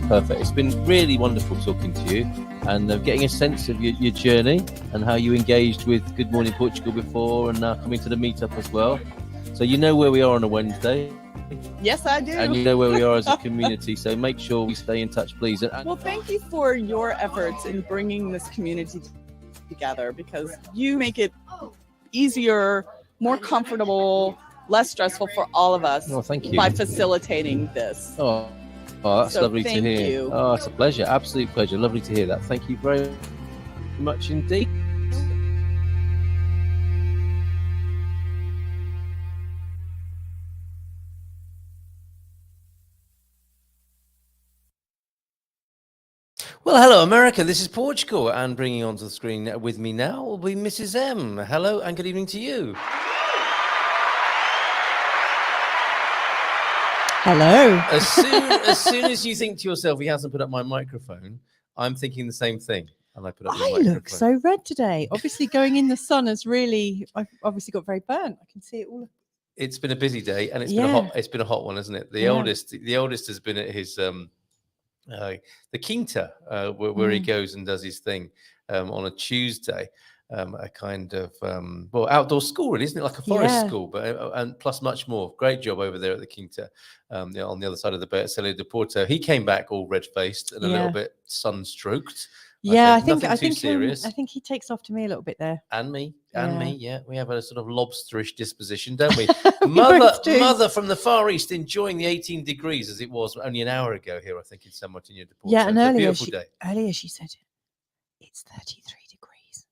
Perfect. It's been really wonderful talking to you and getting a sense of your journey and how you engaged with Good Morning Portugal before and now coming to the meetup as well. So you know where we are on a Wednesday. Yes, I do. And you know where we are as a community. So make sure we stay in touch, please. Well, thank you for your efforts in bringing this community together, because you make it easier, more comfortable, less stressful for all of us thank you. by facilitating this. Oh, that's lovely to hear. Thank you. Oh, it's a pleasure. Absolute pleasure. Lovely to hear that. Thank you very much indeed. Well, hello, America. This is Portugal, and bringing onto the screen with me now will be Mrs. M. Hello, and good evening to you. Hello. As soon as you think to yourself, he hasn't put up my microphone, I'm thinking the same thing, and I put up my microphone. I look so red today. Obviously, going in the sun has really, I've obviously got very burnt. I can see it all. It's been a busy day, and it's been a hot one, isn't it? The eldest has been at his the Quinta, where he goes and does his thing on a Tuesday, a kind of outdoor school, really, isn't it? Like a forest school, but and plus much more. Great job over there at the Quinta, on the other side of the bay at Celio de Porto. He came back all red faced and a little bit sunstroked. I think he takes after me a little bit there. And me. We have a sort of lobsterish disposition, don't we? mother from the Far East enjoying the 18 degrees as it was only an hour ago here, I think, in San Martino de Porto. Yeah, and earlier she said it's 33 degrees.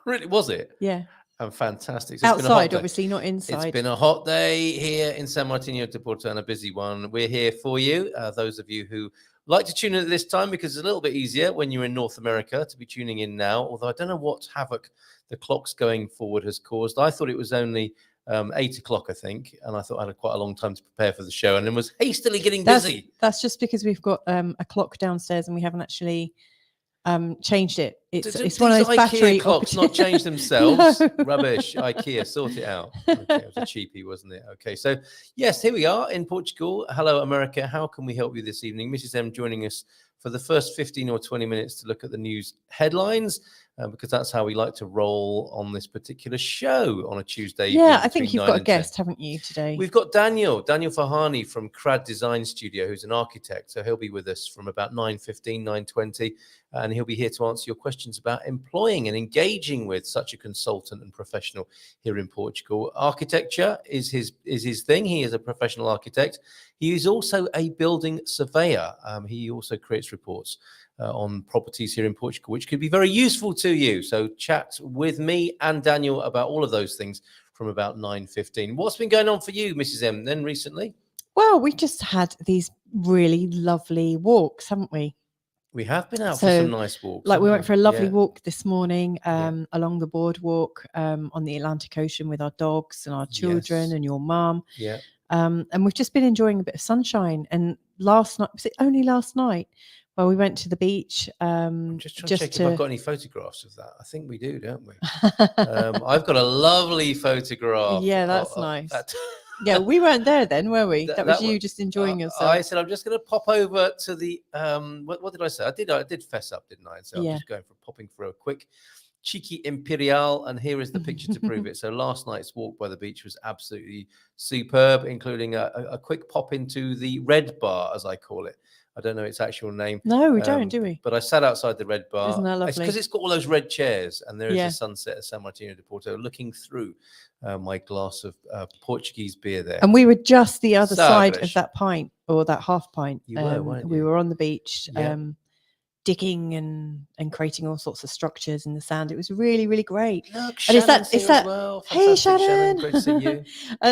Really, was it? Yeah. And fantastic. It's outside, obviously, not inside. It's been a hot day here in San Martino de Porto and a busy one. We're here for you, those of you who like to tune in at this time, because it's a little bit easier when you're in North America to be tuning in now, although I don't know what havoc the clocks going forward has caused. I thought it was only 8 o'clock, I think, and I thought I had quite a long time to prepare for the show and then was hastily getting busy. That's just because we've got a clock downstairs and we haven't actually changed it. It's one of those IKEA battery clocks not change themselves. No. Rubbish. IKEA, sort it out. Okay, it was a cheapie, wasn't it? Okay, so yes, here we are in Portugal. Hello, America. How can we help you this evening? Mrs. M joining us for the first 15 or 20 minutes to look at the news headlines, because that's how we like to roll on this particular show on a Tuesday evening. Yeah, I think you've got a guest, haven't you, today? We've got Daniyal Farhani from CRAD Design Studio, who's an architect. So he'll be with us from about 9:15, 9:20, and he'll be here to answer your questions about employing and engaging with such a consultant and professional here in Portugal. Architecture is his thing. He is a professional architect. He is also a building surveyor. He also creates reports on properties here in Portugal, which could be very useful to you. So chat with me and Daniyal about all of those things from about 9:15. What's been going on for you, Mrs. M, then recently? Well, we just had these really lovely walks, haven't we? We have been out for some nice walks. Like we went for a lovely walk this morning along the boardwalk on the Atlantic Ocean with our dogs and our children and your mum. Yeah. And we've just been enjoying a bit of sunshine. And last night, was it only last night? Well, we went to the beach. I'm just trying to check if I've got any photographs of that. I think we do, don't we? I've got a lovely photograph. Yeah, that's nice. Yeah, we weren't there then, were we? That was you just enjoying yourself. I said, I'm just going to pop over to the, what did I say? I did fess up, didn't I? And so I'm just popping for a quick cheeky Imperial, and here is the picture to prove it. So last night's walk by the beach was absolutely superb, including a quick pop into the Red Bar, as I call it. I don't know its actual name. No, we don't, do we? But I sat outside the Red Bar. Isn't that lovely? It's because it's got all those red chairs, and there is a sunset at San Martino de Porto, looking through my glass of Portuguese beer there. And we were just the other side of that pint, or that half pint. You were, weren't you? We were on the beach, digging and creating all sorts of structures in the sand. It was really, really great. Look, and it's that well. Hey, Shannon. Great to see you.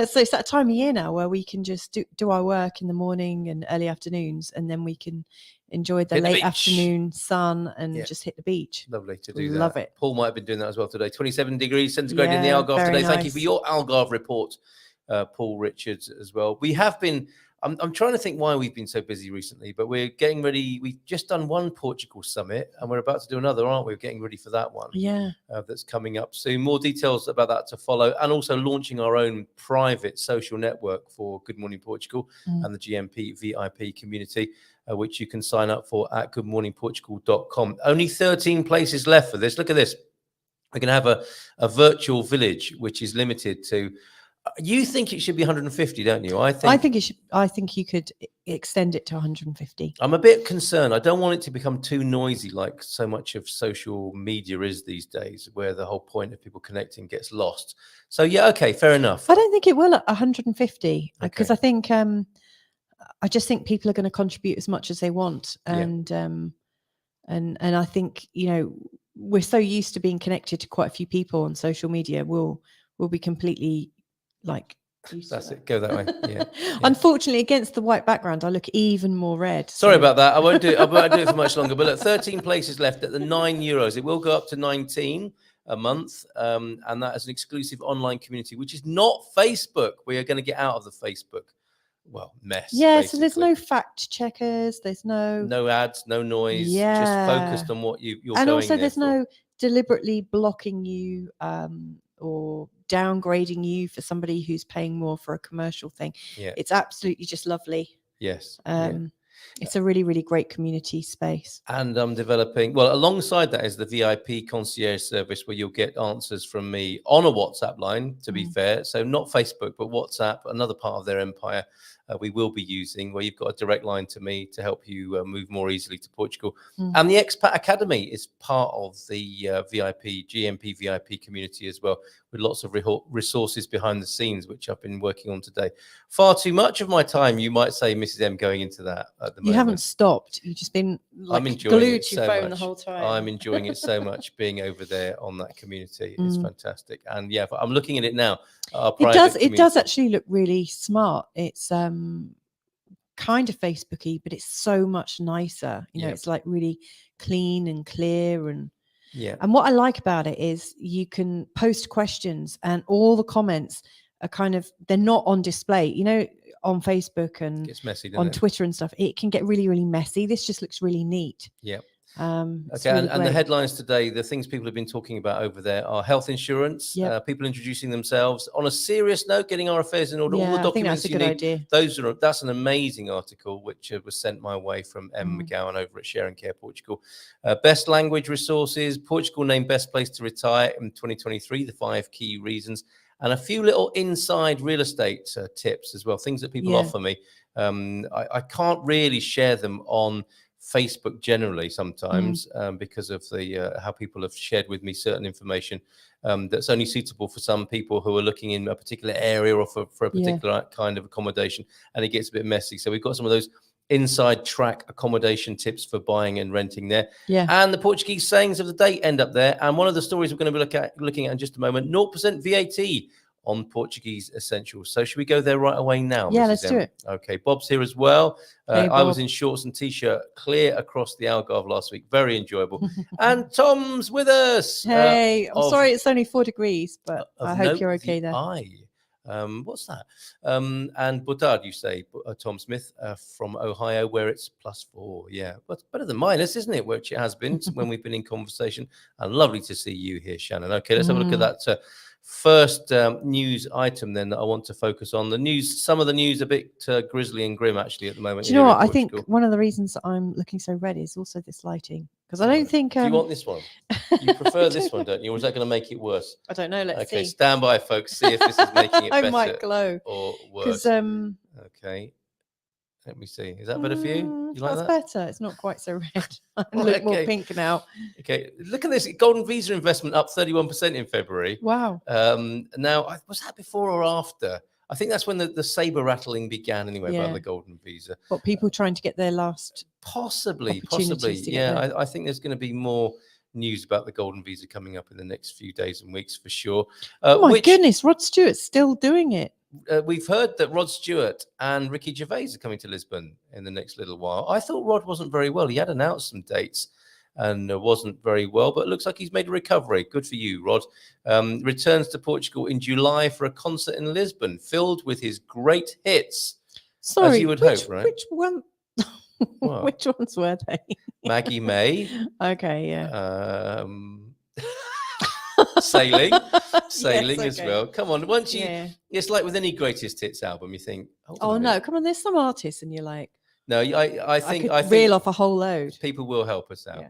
So it's that time of year now where we can just do our work in the morning and early afternoons, and then we can enjoy the late afternoon sun and just hit the beach. Lovely to do that. Love it. Paul might have been doing that as well today. 27 degrees centigrade in the Algarve today. Nice. Thank you for your Algarve report, Paul Richards, as well. We have been, I'm trying to think why we've been so busy recently, but we're getting ready. We've just done one Portugal summit and we're about to do another, aren't we? We're getting ready for that one. Yeah. That's coming up soon. More details about that to follow, and also launching our own private social network for Good Morning Portugal and the GMP VIP community. which you can sign up for at goodmorningportugal.com. Only 13 places left for this. Look at this. We're going to have a virtual village, which is limited to. You think it should be 150, don't you? I think it should. I think you could extend it to 150. I'm a bit concerned. I don't want it to become too noisy, like so much of social media is these days, where the whole point of people connecting gets lost. So yeah, okay, fair enough. I don't think it will at 150 because I think I just think people are going to contribute as much as they want, and I think we're so used to being connected to quite a few people on social media. We'll be completely That's it. Go that way. Yeah. Unfortunately, against the white background, I look even more red. Sorry about that. I won't do it for much longer. But look, 13 places left at the €9. It will go up to 19 a month, and that is an exclusive online community, which is not Facebook. We are going to get out of the Facebook mess. Yeah. Basically. So there's no fact checkers. There's no ads, no noise. Yeah. Just focused on what you're going and also there there's for. No deliberately blocking you or downgrading you for somebody who's paying more for a commercial thing. Yeah. It's absolutely just lovely. Yes. It's a really, really great community space. And I'm developing, alongside that is the VIP concierge service where you'll get answers from me on a WhatsApp line, to be fair. So not Facebook, but WhatsApp, another part of their empire we will be using, where you've got a direct line to me to help you move more easily to Portugal. And the Expat Academy is part of the GMP VIP community as well, with lots of resources behind the scenes, which I've been working on today. Far too much of my time, you might say, Mrs. M, going into that at the moment. You haven't stopped. You've just been glued to your phone the whole time. I'm enjoying it so much, being over there on that community. It's fantastic. And yeah, I'm looking at it now. It does actually look really smart. It's kind of Facebooky, but it's so much nicer. It's like really clean and clear, and what I like about it is you can post questions and all the comments are they're not on display. On Facebook and it's messy, on Twitter and stuff, it can get really, really messy. This just looks really neat. Yeah. Okay, really and the headlines today, the things people have been talking about over there are health insurance, people introducing themselves. On a serious note, getting our affairs in order, all the documents I think that's a good idea. That's an amazing article, which was sent my way from M. McGowan over at Sharing Care Portugal. Best language resources, Portugal named best place to retire in 2023, the 5 key reasons, and a few little inside real estate tips as well, things that people offer me. I can't really share them on Facebook generally sometimes because of the how people have shared with me certain information that's only suitable for some people who are looking in a particular area or for a particular kind of accommodation, and it gets a bit messy. So we've got some of those inside track accommodation tips for buying and renting there. And the Portuguese sayings of the day end up there. And one of the stories we're going to be looking at in just a moment, 0% VAT on Portuguese essentials. So should we go there right away now? Yeah, Mrs. let's M? do it. Okay, Bob's here as well. Hey, I was in shorts and t-shirt clear across the Algarve last week. Very enjoyable. And Tom's with us. Hey, I'm sorry it's only 4 degrees, but I hope you're okay there. What's that? And Butard, you say, Tom Smith from Ohio, where it's +4. Yeah, but better than minus, isn't it? Which it has been when we've been in conversation. And lovely to see you here, Shannon. Okay, let's have a look at that first news item then that I want to focus on. The news, some of the news a bit grisly and grim actually at the moment. Do you know what? I think one of the reasons I'm looking so red is also this lighting, because I don't think. Do you want this one? You prefer this one, don't you? Or is that going to make it worse? I don't know. Let's see. Okay, stand by, folks. See if this is making it better. I might glow or worse. Okay. Let me see. Is that better for you? You like that? That's better. It's not quite so red. I look more pink now. Okay. Look at this. Golden Visa investment up 31% in February. Wow. Now, was that before or after? I think that's when the saber rattling began anyway about the Golden Visa. What, people trying to get their last Possibly. Yeah, I think there's going to be more news about the Golden Visa coming up in the next few days and weeks for sure. Oh my goodness, Rod Stewart's still doing it. We've heard that Rod Stewart and Ricky Gervais are coming to Lisbon in the next little while. I thought Rod wasn't very well. He had announced some dates and wasn't very well, but it looks like he's made a recovery. Good for you, Rod. Returns to Portugal in July for a concert in Lisbon, filled with his great hits. Sorry, as you would hope, right? Which one? Which ones were they? Maggie May. Okay, yeah. Sailing yes, as okay. well. Come on, once you, it's like with any greatest hits album, you think, oh no, come on, there's some artists, and you're like, No, I think I could reel off a whole load. People will help us out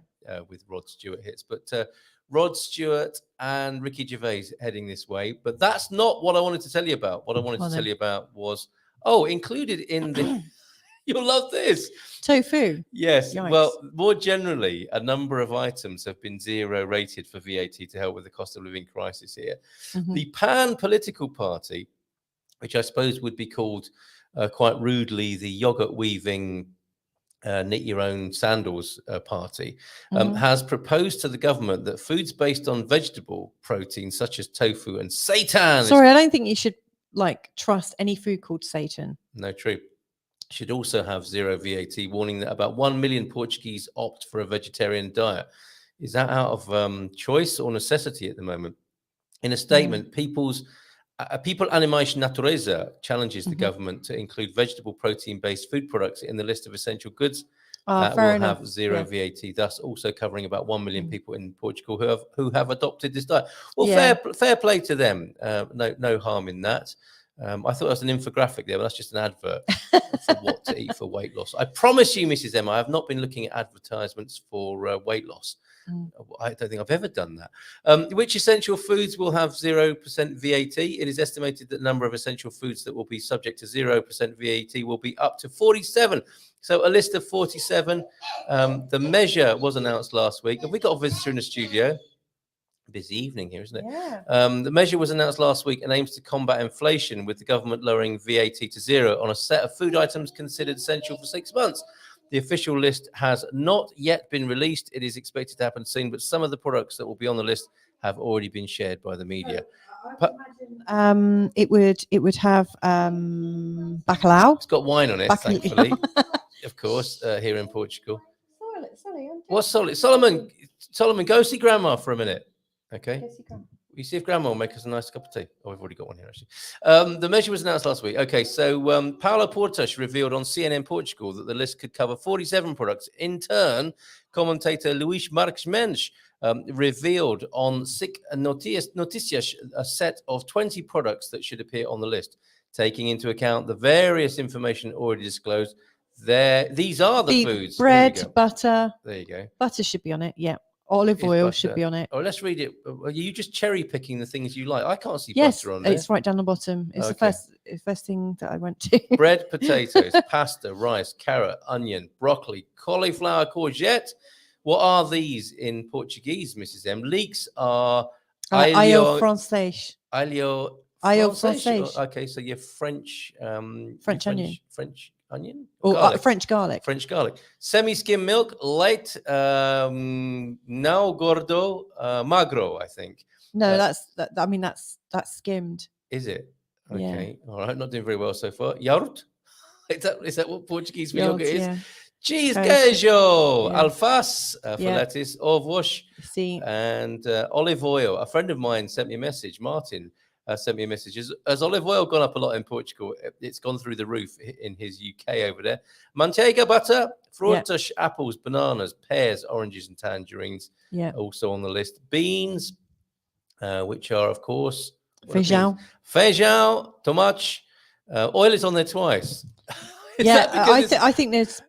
with Rod Stewart hits, but Rod Stewart and Ricky Gervais heading this way. But that's not what I wanted to tell you about. What I wanted to tell you about was included in the. You'll love this. Tofu. Yes. Yikes. Well, more generally, a number of items have been 0 rated for VAT to help with the cost of living crisis here. Mm-hmm. The Pan Political Party, which I suppose would be called quite rudely the yogurt weaving knit your own sandals party, has proposed to the government that foods based on vegetable protein such as tofu and seitan. Sorry, I don't think you should trust any food called seitan. No, true. Should also have 0 VAT, warning that about 1 million Portuguese opt for a vegetarian diet. Is that out of choice or necessity at the moment? In a statement, People Animais Natureza challenges the government to include vegetable protein-based food products in the list of essential goods that will have 0 VAT, thus also covering about 1 million people in Portugal who have adopted this diet. Well, fair play to them. No harm in that. I thought that was an infographic there, but that's just an advert for what to eat for weight loss. I promise you, Mrs. Emma, I have not been looking at advertisements for weight loss. I don't think I've ever done that. Which essential foods will have 0% VAT? It is estimated that the number of essential foods that will be subject to 0% VAT will be up to 47. So a list of 47. The measure was announced last week. Have we got a visitor in the studio? Busy evening here, isn't it? Yeah. The measure was announced last week and aims to combat inflation, with the government lowering VAT to 0 on a set of food items considered essential for 6 months. The official list has not yet been released. It is expected to happen soon, but some of the products that will be on the list have already been shared by the media. It would have bacalhau. It's got wine on it, thankfully, of course, here in Portugal. Sorry, what's solid? Solomon, go see Grandma for a minute. Okay. You see if Grandma will make us a nice cup of tea. Oh, we've already got one here, actually. The measure was announced last week. Okay, so Paulo Portas revealed on CNN Portugal that the list could cover 47 products. In turn, commentator Luís Marques Mendes revealed on SIC Noticias a set of 20 products that should appear on the list, taking into account the various information already disclosed. These are the foods. Bread, butter. There you go. Butter should be on it, yeah. Olive oil should be on it. Oh, let's read it. Are you just cherry picking the things you like? I can't see butter on there. It's right down the bottom. It's the first thing that I went to. Bread, potatoes, pasta, rice, carrot, onion, broccoli, cauliflower, courgette. What are these in Portuguese, Mrs. M? Leeks are alho francês. Alho francês. Okay, so you're French. French onion. French onion? Or French garlic. French garlic. Semi-skim milk, light, no gordo, magro, I think. No, that's skimmed. Is it? Okay. Yeah. All right. Not doing very well so far. Yaourt? Is that what Portuguese for yogurt is? Yeah. Cheese, queijo, alface for lettuce, ovos, and olive oil. A friend of mine sent me a message, Martin, sent me a message. Has olive oil gone up a lot in Portugal? It's gone through the roof in his UK over there. Manteiga, butter, frutas, apples, bananas, pears, oranges, and tangerines. Yeah. Also on the list. Beans, which are, of course, feijão, tomate. Oil is on there twice. I think there's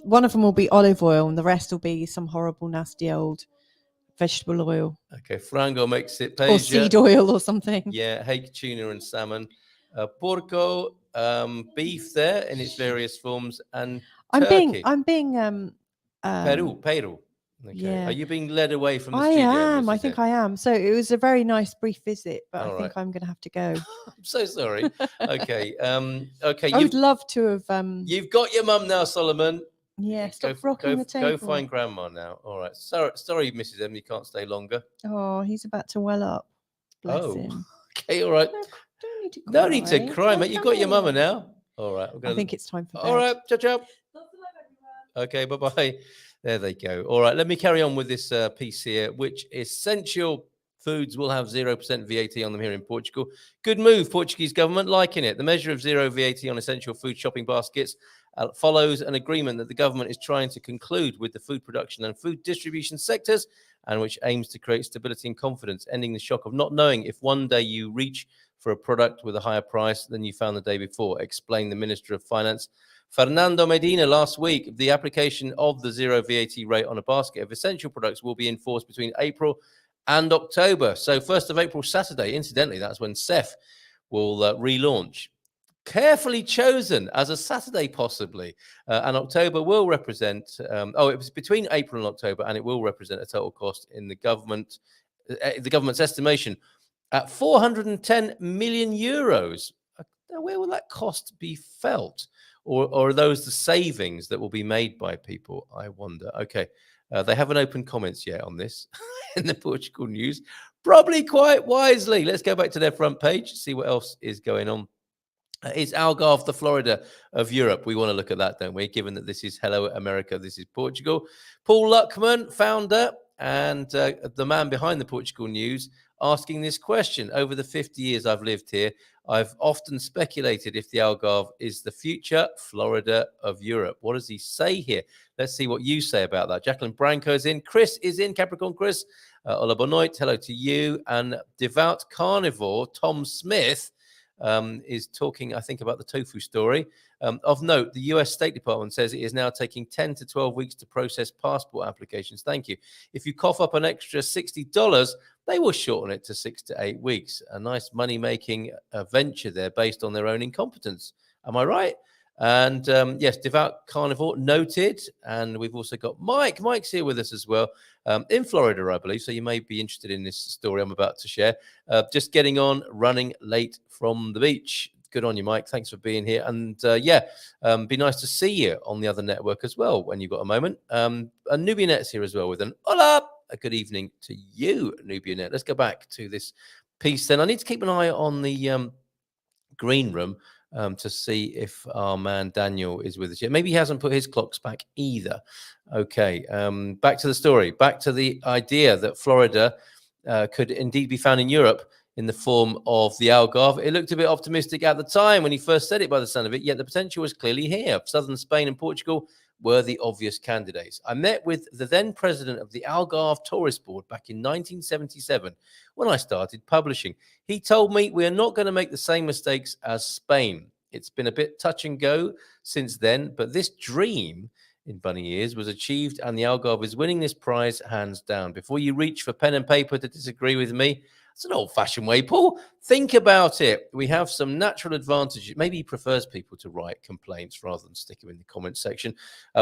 one of them will be olive oil, and the rest will be some horrible, nasty old vegetable oil. Okay, frango makes it or seed oil or something. Yeah, hake, tuna, and salmon. Porco, beef there in its various forms, and turkey. I'm being Peru. Okay. Yeah. Are you being led away from the studio? I am. I think I am. So it was a very nice brief visit, but I think I'm going to have to go. I'm so sorry. Okay. Okay. I would love to have. You've got your mum now, Solomon. Yeah. Stop rocking the table. Go find Grandma now. All right. Sorry, Mrs. M. You can't stay longer. Oh, he's about to well up. Bless him. Okay. All right. No need to cry, mate. You've got your mama now. All right. I think it's time for bed. All right. Ciao. Okay. Bye. There they go. All right, let me carry on with this piece here, which essential foods will have 0% VAT on them here in Portugal. Good move, Portuguese government, liking it. The measure of 0 VAT on essential food shopping baskets follows an agreement that the government is trying to conclude with the food production and food distribution sectors, and which aims to create stability and confidence, ending the shock of not knowing if one day you reach for a product with a higher price than you found the day before, explained the Minister of Finance, Fernando Medina last week, the application of the zero VAT rate on a basket of essential products will be enforced between April and October. So 1st of April, Saturday, incidentally, that's when CEF will relaunch. Carefully chosen as a Saturday, possibly. And October will represent, it was between April and October, and it will represent a total cost in the government's estimation at 410 million euros. Where will that cost be felt? Or are those the savings that will be made by people? I wonder. Okay. They haven't opened comments yet on this in the Portugal news. Probably quite wisely. Let's go back to their front page, see what else is going on. Is Algarve the Florida of Europe? We want to look at that, don't we? Given that this is Hello America, this is Portugal. Paul Luckman, founder and the man behind the Portugal news, asking this question. Over the 50 years I've lived here, I've often speculated if the Algarve is the future Florida of Europe. What does he say here? Let's see what you say about that. Jacqueline Branco is in. Chris is in. Capricorn Chris. Ola Bonoit, hello to you. And devout carnivore Tom Smith is talking, I think, about the tofu story. Of note, the US State Department says it is now taking 10 to 12 weeks to process passport applications. Thank you. If you cough up an extra $60, they will shorten it to 6 to 8 weeks. A nice money-making venture there based on their own incompetence. Am I right? And yes, devout carnivore noted. And we've also got Mike. Mike's here with us as well, in Florida, I believe. So you may be interested in this story I'm about to share. Just getting on, running late from the beach. Good on you, Mike. Thanks for being here. And be nice to see you on the other network as well when you've got a moment. And Nubianet's here as well with an hola. A good evening to you, Nubianet. Let's go back to this piece then. I need to keep an eye on the green room to see if our man Daniel is with us yet. Maybe he hasn't put his clocks back either. Okay, back to the story. Back to the idea that Florida could indeed be found in Europe in the form of the Algarve. It looked a bit optimistic at the time when he first said it by the sound of it, yet the potential was clearly here. Southern Spain and Portugal were the obvious candidates. I met with the then president of the Algarve Tourist Board back in 1977 when I started publishing. He told me we are not going to make the same mistakes as Spain. It's been a bit touch and go since then, but this dream in bunny ears was achieved, and the Algarve is winning this prize hands down. Before you reach for pen and paper to disagree with me, it's an old-fashioned way, Paul. Think about it. We have some natural advantages. Maybe he prefers people to write complaints rather than stick them in the comment section.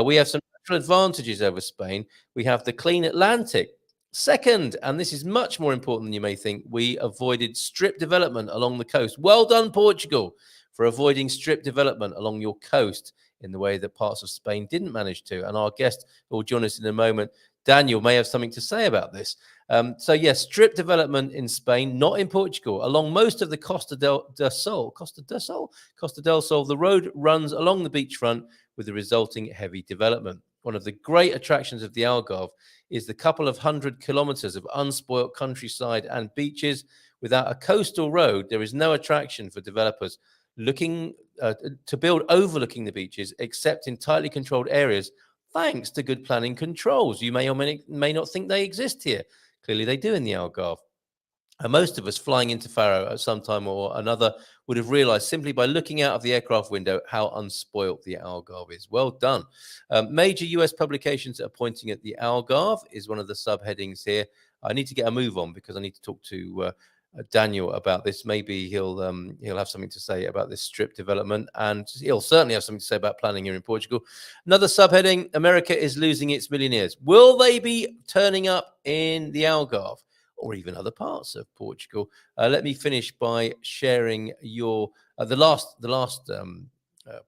We have some natural advantages over Spain. We have the clean Atlantic. Second, and this is much more important than you may think, we avoided strip development along the coast. Well done, Portugal, for avoiding strip development along your coast in the way that parts of Spain didn't manage to. And our guest who will join us in a moment, Daniel, may have something to say about this. So yes, strip development in Spain, not in Portugal. Along most of the Costa del Sol, the road runs along the beachfront with the resulting heavy development. One of the great attractions of the Algarve is the couple of 100 kilometers of unspoilt countryside and beaches. Without a coastal road, there is no attraction for developers looking to build overlooking the beaches, except in tightly controlled areas, thanks to good planning controls. You may or may not think they exist here. Clearly they do in the Algarve. And most of us flying into Faro at some time or another would have realized simply by looking out of the aircraft window how unspoilt the Algarve is. Well done. Major US publications are pointing at the Algarve is one of the subheadings here. I need to get a move on because I need to talk to Daniel about this. Maybe he'll have something to say about this strip development, and he'll certainly have something to say about planning here in Portugal. Another subheading: America is losing its millionaires. Will they be turning up in the Algarve or even other parts of Portugal? Let me finish by sharing your the last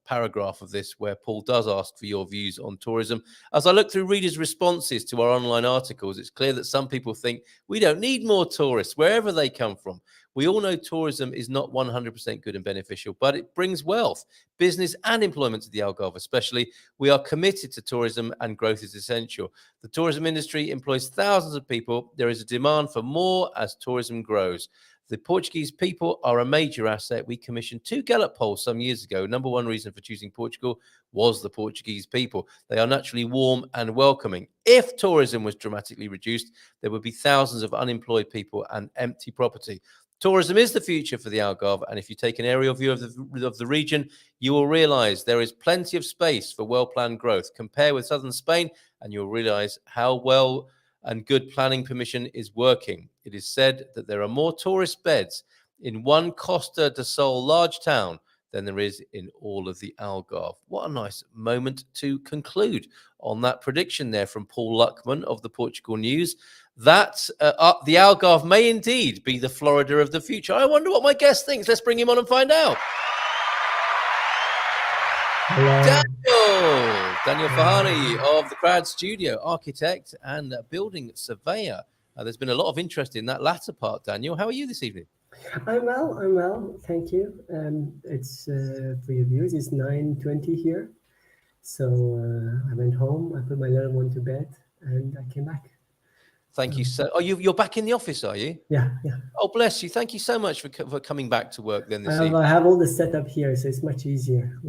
paragraph of this, where Paul does ask for your views on tourism. As I look through readers' responses to our online articles, it's clear that some people think we don't need more tourists wherever they come from. We all know tourism is not 100% good and beneficial, but it brings wealth, business and employment to the Algarve especially. We are committed to tourism and growth is essential. The tourism industry employs thousands of people. There is a demand for more as tourism grows. The Portuguese people are a major asset. We commissioned 2 Gallup polls some years ago. Number one reason for choosing Portugal was the Portuguese people. They are naturally warm and welcoming. If tourism was dramatically reduced, there would be thousands of unemployed people and empty property. Tourism is the future for the Algarve, and if you take an aerial view of the region, you will realize there is plenty of space for well-planned growth. Compare with southern Spain, and you'll realize how well and good planning permission is working. It is said that there are more tourist beds in one Costa del Sol large town than there is in all of the Algarve. What a nice moment to conclude on that prediction there from Paul Luckman of the Portugal News. That the Algarve may indeed be the Florida of the future. I wonder what my guest thinks. Let's bring him on and find out. Hello. Daniyal Farhani of the Crowd Studio, architect and building surveyor. There's been a lot of interest in that latter part, Daniyal. How are you this evening? I'm well. Thank you. It's for your viewers, it's 9:20 here. So I went home, I put my little one to bed, and I came back. Thank you. So, you're back in the office, are you? Yeah. Oh, bless you. Thank you so much for coming back to work then this evening. I have all the setup here, so it's much easier.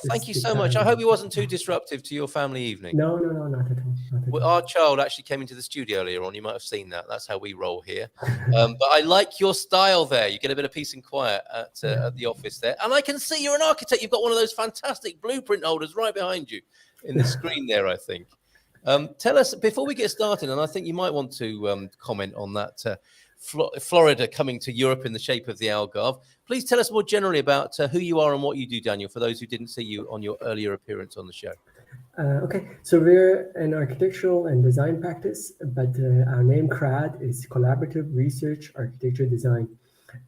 Thank you so much. I hope it wasn't too disruptive to your family evening. No, not at all. Our child actually came into the studio earlier on. You might have seen that. That's how we roll here. But I like your style there. You get a bit of peace and quiet at the office there. And I can see you're an architect. You've got one of those fantastic blueprint holders right behind you in the screen there, I think. Tell us, before we get started, and I think you might want to comment on that Florida coming to Europe in the shape of the Algarve. Please tell us more generally about who you are and what you do, Daniyal, for those who didn't see you on your earlier appearance on the show. Okay, so we're an architectural and design practice, but our name CRAD is Collaborative Research Architecture Design.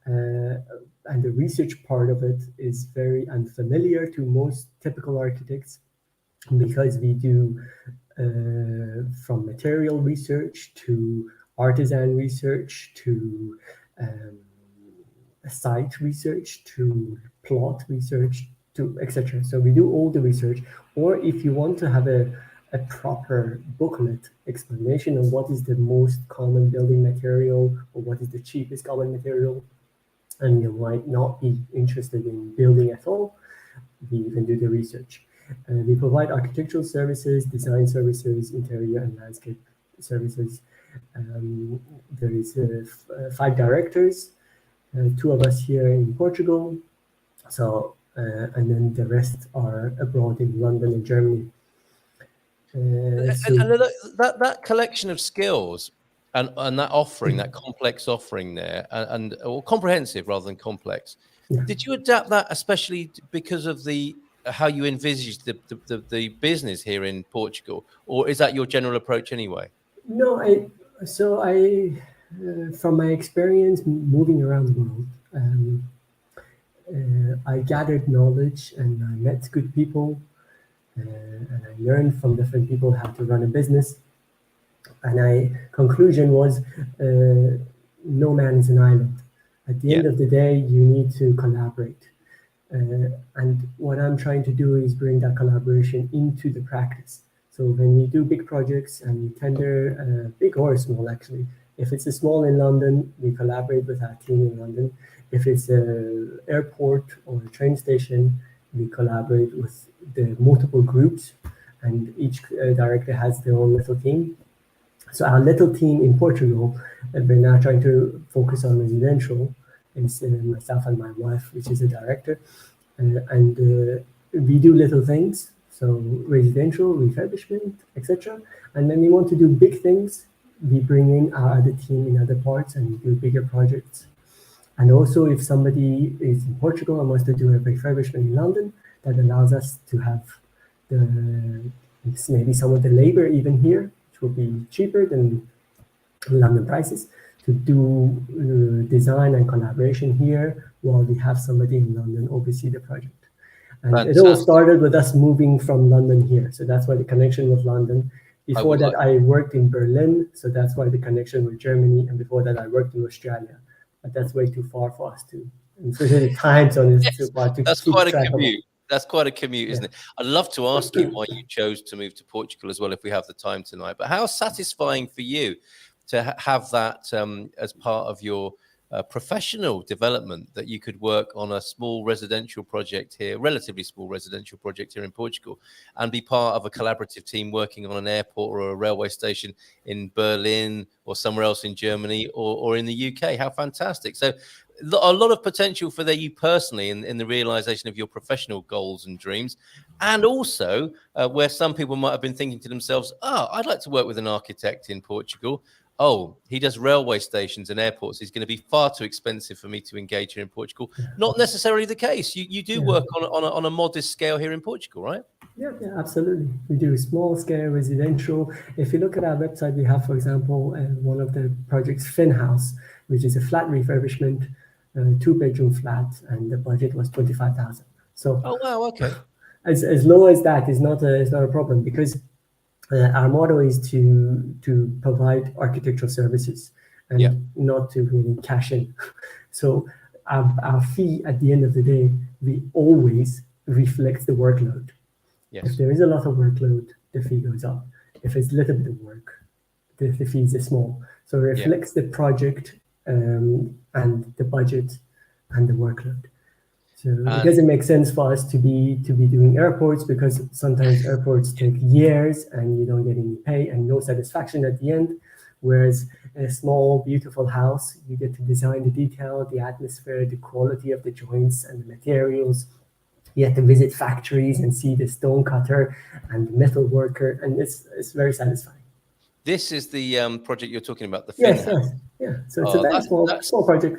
And the research part of it is very unfamiliar to most typical architects because we do from material research to artisan research to site research to plot research to etc. So we do all the research. Or if you want to have a proper booklet explanation of what is the most common building material or what is the cheapest common material, and you might not be interested in building at all, we can do the research. We provide architectural services, design services, interior and landscape services. There is 5 directors, 2 of us here in Portugal. So, and then the rest are abroad in London and Germany. That collection of skills and that offering, that complex offering there, or comprehensive rather than complex. Yeah. Did you adapt that especially because of how you envisaged the business here in Portugal, or is that your general approach anyway? No, I from my experience moving around the world, I gathered knowledge and I met good people, and I learned from different people how to run a business. And conclusion was, no man is an island. At the end of the day, you need to collaborate. And what I'm trying to do is bring that collaboration into the practice. So when we do big projects and we tender, big or small actually, if it's a small in London, we collaborate with our team in London. If it's an airport or a train station, we collaborate with the multiple groups, and each director has their own little team. So our little team in Portugal, we're now trying to focus on residential. It's myself and my wife, which is a director, and we do little things, so residential, refurbishment, etc. And then we want to do big things. We bring in our other team in other parts and do bigger projects. And also, if somebody is in Portugal and wants to do a refurbishment in London, that allows us to have maybe some of the labor even here, which will be cheaper than London prices, to do design and collaboration here while we have somebody in London oversee the project. And it all started with us moving from London here. So that's why the connection with London. Before that, I worked in Berlin. So that's why the connection with Germany. And before that, I worked in Australia. But that's way too far for us to. And especially the time zone is too far to. That's quite a commute. That's quite a commute, isn't it? I'd love to ask you why you chose to move to Portugal as well, if we have the time tonight. But how satisfying for you to have that as part of your professional development, that you could work on a small residential project here, relatively small residential project here in Portugal, and be part of a collaborative team working on an airport or a railway station in Berlin or somewhere else in Germany or in the UK. How fantastic. So a lot of potential for you personally in the realization of your professional goals and dreams. And also where some people might have been thinking to themselves, oh, I'd like to work with an architect in Portugal. Oh, he does railway stations and airports. He's going to be far too expensive for me to engage here in Portugal. Not necessarily the case. You do work on a modest scale here in Portugal, right? Yeah, absolutely. We do small scale residential. If you look at our website, we have, for example, one of the projects, Fin House, which is a flat refurbishment, 2-bedroom flat, and the budget was 25,000. So, oh wow, okay. As low as that is not a problem, because our motto is to provide architectural services and not to really cash in. So our fee at the end of the day, we always reflect the workload. Yes. If there is a lot of workload, the fee goes up. If it's a little bit of work, the fees are small. So it reflects the project and the budget and the workload. So it doesn't make sense for us to be doing airports, because sometimes airports take years and you don't get any pay and no satisfaction at the end. Whereas a small, beautiful house, you get to design the detail, the atmosphere, the quality of the joints and the materials. You have to visit factories and see the stone cutter and the metal worker, and it's very satisfying. This is the project you're talking about, the Fin House. Yeah. So it's a very small project.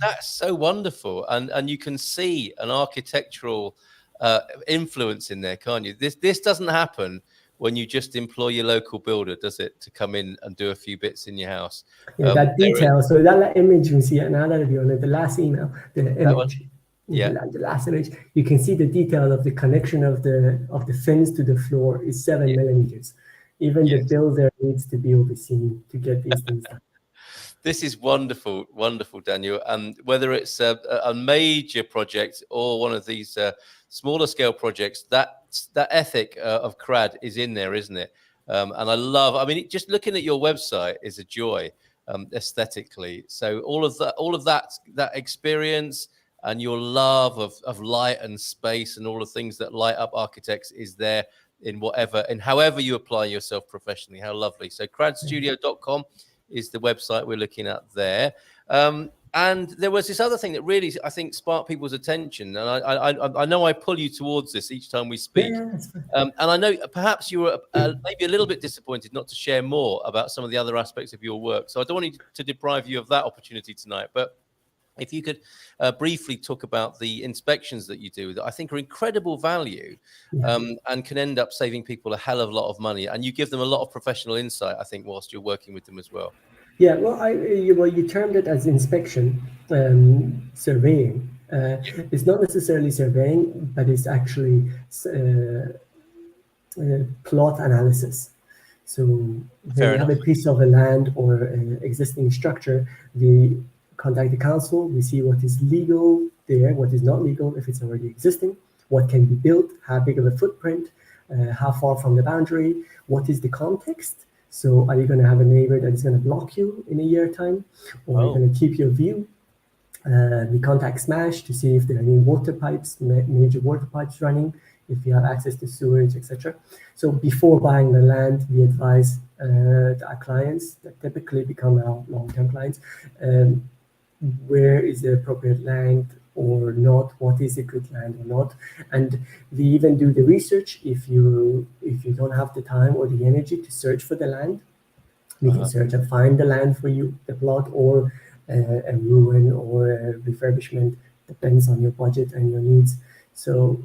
That's so wonderful, and you can see an architectural influence in there, can't you? This doesn't happen when you just employ your local builder, does it, to come in and do a few bits in your house? Yeah, that detail. So that image you see, and now that'll be on the last email, the image. The last image, you can see the detail of the connection of the fins to the floor is 7 millimeters. Even the builder needs to be overseen to get these things done. This is wonderful, wonderful, Daniyal. And whether it's a major project or one of these smaller scale projects, that ethic of CRAD is in there, isn't it? And I love, just looking at your website is a joy aesthetically. So all of that experience and your love of light and space and all the things that light up architects is there in however you apply yourself professionally. How lovely. So cradstudio.com is the website we're looking at there. And there was this other thing that really, I think, sparked people's attention. And I know I pull you towards this each time we speak. And I know perhaps you were maybe a little bit disappointed not to share more about some of the other aspects of your work. So I don't want to deprive you of that opportunity tonight. But if you could briefly talk about the inspections that you do, that I think are incredible value and can end up saving people a hell of a lot of money. And you give them a lot of professional insight, I think, whilst you're working with them as well. Yeah, well, you termed it as inspection, surveying. It's not necessarily surveying, but it's actually plot analysis. So when you have a piece of a land or an existing structure, we contact the council, we see what is legal there, what is not legal, if it's already existing, what can be built, how big of a footprint, how far from the boundary, what is the context. So are you going to have a neighbor that is going to block you in a year time, or are you going to keep your view? We contact SMASH to see if there are any water pipes, major water pipes running, if you have access to sewage, etc. So before buying the land, we advise our clients that typically become our long-term clients, where is the appropriate land or not, what is a good land or not. And we even do the research. If you don't have the time or the energy to search for the land, we can search and find the land for you, the plot, or a ruin or a refurbishment, depends on your budget and your needs. So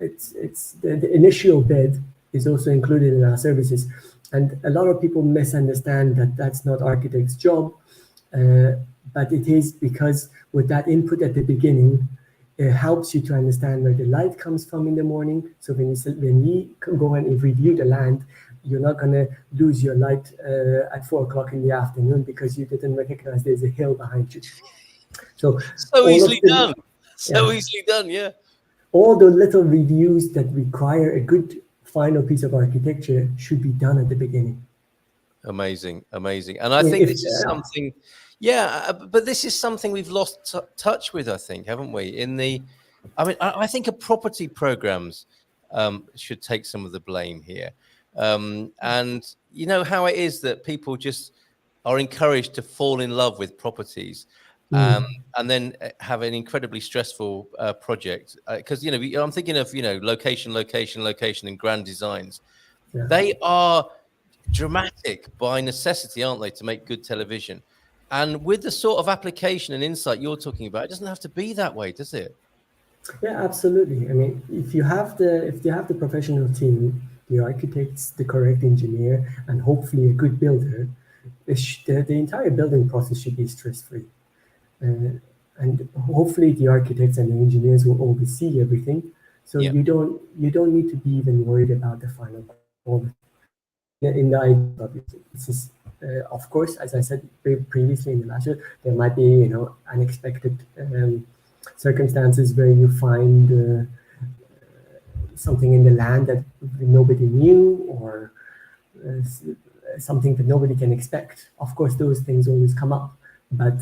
it's the initial bid is also included in our services. And a lot of people misunderstand that that's not architect's job. But it is, because with that input at the beginning, it helps you to understand where the light comes from in the morning. So when we go and review the land, you're not going to lose your light at 4 o'clock in the afternoon because you didn't recognize there's a hill behind you. So easily done. Easily done, yeah. All the little reviews that require a good final piece of architecture should be done at the beginning. Amazing. And I think this is something... Yeah, but this is something we've lost touch with, I think, haven't we? I think property programs should take some of the blame here. And you know how it is that people just are encouraged to fall in love with properties. and then have an incredibly stressful project. Because, I'm thinking of, location, and grand designs. Yeah. They are dramatic by necessity, aren't they, to make good television? And with the sort of application and insight you're talking about, it doesn't have to be that way, does it? Yeah, absolutely. I mean, if you have the professional team, the architects, the correct engineer, and hopefully a good builder, the entire building process should be stress-free. And hopefully the architects and the engineers will oversee everything. So you don't need to be even worried about the final quality. In the ideal, obviously, this is, of course, as I said previously in the lecture, there might be unexpected circumstances where you find something in the land that nobody knew, or something that nobody can expect. Of course, those things always come up, but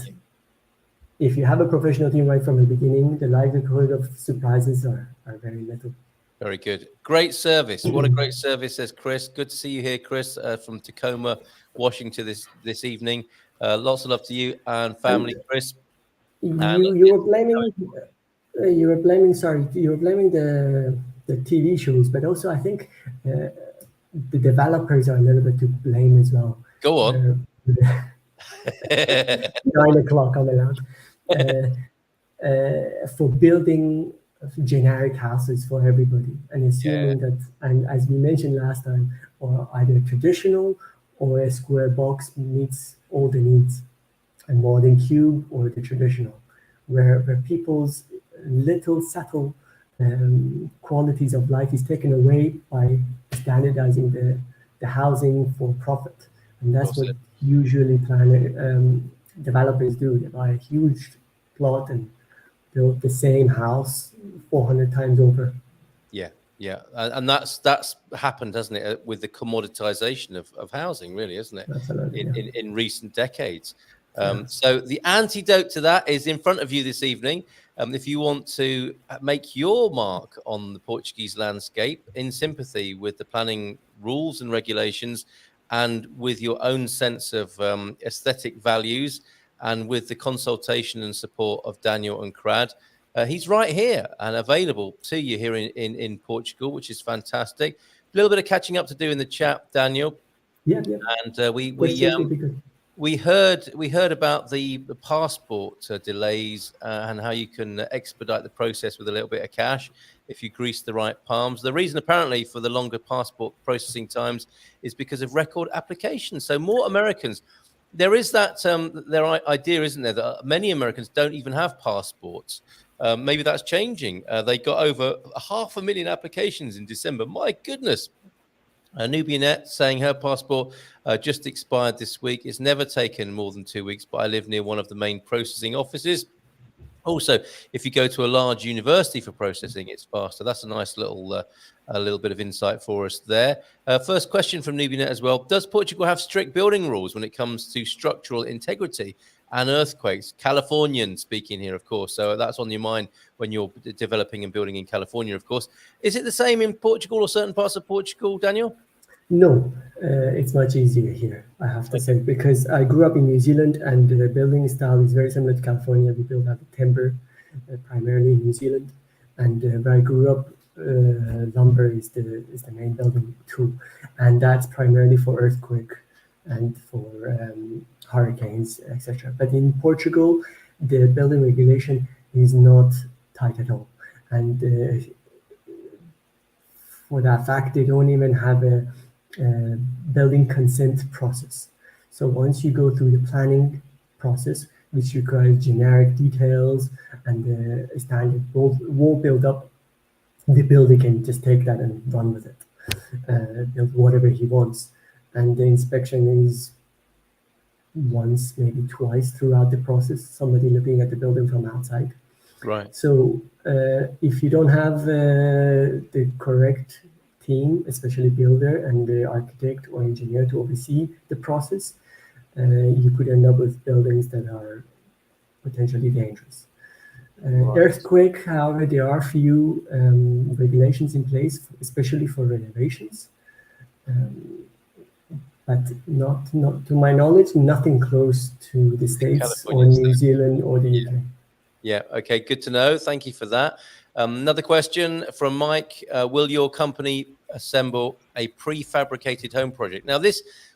if you have a professional team right from the beginning, the likelihood of surprises are very little. Very good. Great service. What a great service, says Chris. Good to see you here, Chris, from Tacoma, Washington this evening. Lots of love to you and family, Chris. You were blaming the TV shows, but also I think the developers are a little bit to blame as well. Go on. 9 o'clock on the lamp. For building generic houses for everybody, and assuming that, and as we mentioned last time, or either traditional or a square box meets all the needs, a modern cube or the traditional, where people's little subtle qualities of life is taken away by standardizing the housing for profit. And that's what usually developers do. They buy a huge plot and build the same house 400 times over. Yeah, and that's happened, hasn't it, with the commoditization of housing, really, isn't it? Absolutely, in recent decades. So the antidote to that is in front of you this evening. If you want to make your mark on the Portuguese landscape in sympathy with the planning rules and regulations, and with your own sense of aesthetic values, and with the consultation and support of Daniyal and Crad, he's right here and available to you here in Portugal, which is fantastic. A little bit of catching up to do in the chat, Daniyal. Yeah. And we heard about the passport delays and how you can expedite the process with a little bit of cash if you grease the right palms. The reason apparently for the longer passport processing times is because of record applications. So more Americans, there is that their idea, isn't there, that many Americans don't even have passports. Maybe that's changing. They got over 500,000 applications in December. My goodness. Nubianette saying her passport just expired this week. It's never taken more than 2 weeks, but I live near one of the main processing offices. Also, if you go to a large university for processing, it's faster. That's a nice little bit of insight for us there. First question from Nubianette as well. Does Portugal have strict building rules when it comes to structural integrity and earthquakes? Californian speaking here, of course. So that's on your mind when you're developing and building in California, of course. Is it the same in Portugal or certain parts of Portugal, Daniyal? No, it's much easier here, I have to say, because I grew up in New Zealand, and the building style is very similar to California. We build out of timber, primarily in New Zealand, and where I grew up, lumber is the main building tool, and that's primarily for earthquake and for hurricanes, etc. But in Portugal, the building regulation is not tight at all, and for that fact, they don't even have a building consent process. So once you go through the planning process, which requires generic details and standard wall build-up, the builder can just take that and run with it, build whatever he wants. And the inspection is once, maybe twice throughout the process, somebody looking at the building from outside. Right. So if you don't have the correct team, especially builder and the architect or engineer to oversee the process, you could end up with buildings that are potentially dangerous. Earthquake, however, there are few regulations in place, especially for renovations. but not to my knowledge, nothing close to the States or New Zealand or the UK. Yeah. Okay. Good to know. Thank you for that. Another question from Mike. Will your company assemble a prefabricated home project? Now,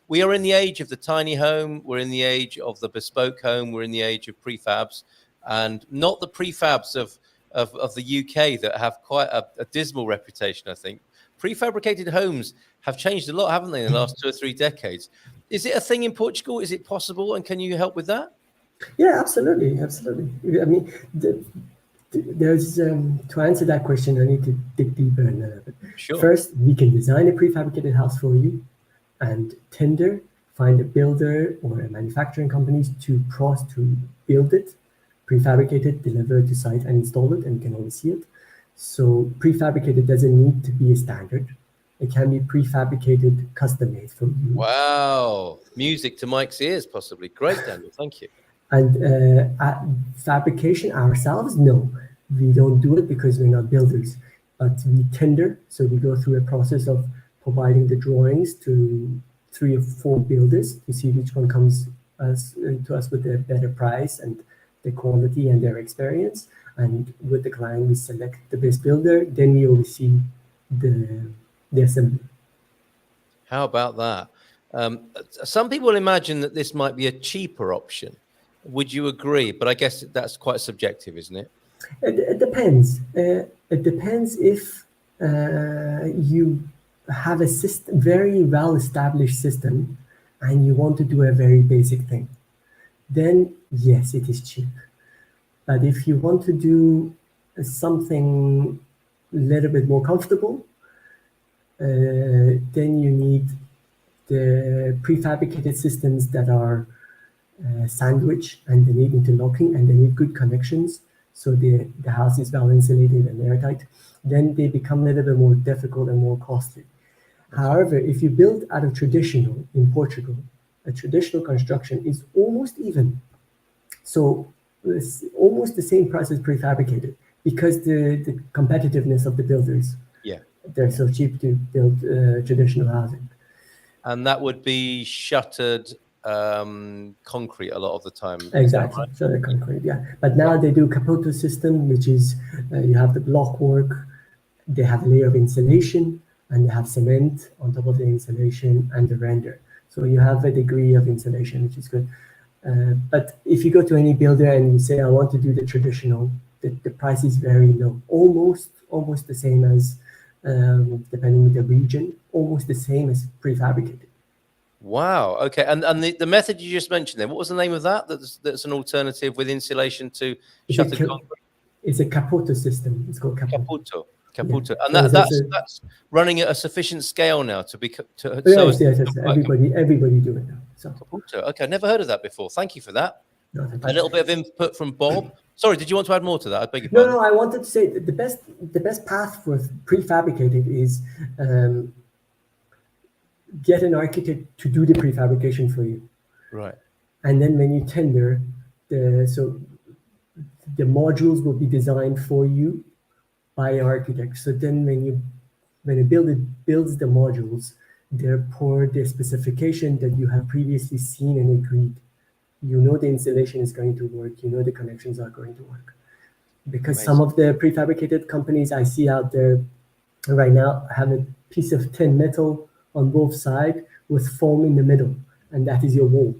we are in the age of the tiny home. We're in the age of the bespoke home. We're in the age of prefabs, and not the prefabs of the UK that have quite a dismal reputation, I think. Prefabricated homes have changed a lot, haven't they, in the last 2 or 3 decades? Is it a thing in Portugal? Is it possible? And can you help with that? Yeah, absolutely. I mean, there's to answer that question, I need to dig deeper in a little bit. Sure. First, we can design a prefabricated house for you and tender, find a builder or a manufacturing company to build it, prefabricate it, deliver it to site and install it, and you can always see it. So prefabricated doesn't need to be a standard. It can be prefabricated, custom made for you. Wow. Music to Mike's ears, possibly. Great, Daniel. Thank you. And fabrication ourselves, no, we don't do it because we're not builders, but we tender. So we go through a process of providing the drawings to 3 or 4 builders to see which one comes to us with a better price and the quality and their experience. And with the client, we select the best builder. Then we oversee the assembly. How about that? Some people imagine that this might be a cheaper option. Would you agree? But I guess that's quite subjective, isn't it? It depends. It depends if you have a system, very well-established system, and you want to do a very basic thing. Then yes, it is cheap. But if you want to do something a little bit more comfortable, then you need the prefabricated systems that are sandwich, and they need interlocking, and they need good connections, so the house is well insulated and airtight. Then they become a little bit more difficult and more costly. Okay. However, if you build out of traditional in Portugal, a traditional construction is almost even. So it's almost the same price as prefabricated, because the competitiveness of the builders. Yeah. They're so cheap to build traditional housing. And that would be shuttered concrete a lot of the time. Exactly, right? shuttered concrete, yeah. But now they do capoto system, which is you have the block work, they have a layer of insulation, and they have cement on top of the insulation and the render. So you have a degree of insulation, which is good. But if you go to any builder and you say, I want to do the traditional, the price is very low, almost the same as, depending on the region, almost the same as prefabricated. Wow. Okay. And the method you just mentioned then, what was the name of that? That's an alternative with insulation to shuttered concrete. It's a capoto system. It's called capoto. Caputo. Yeah. And that's running at a sufficient scale now to be yes. Everybody do it now. So Caputo. Okay, never heard of that before. Thank you for that. No, a little bit of input from Bob. Sorry, did you want to add more to that? I beg your pardon. No, I wanted to say that the best path for prefabricated is get an architect to do the prefabrication for you. Right. And then when you tender, the modules will be designed for you by an architect. So then when a builder builds the modules, they're per the specification that you have previously seen and agreed. You know the insulation is going to work. You know the connections are going to work. Because some of the prefabricated companies I see out there right now have a piece of tin metal on both sides with foam in the middle, and that is your wall.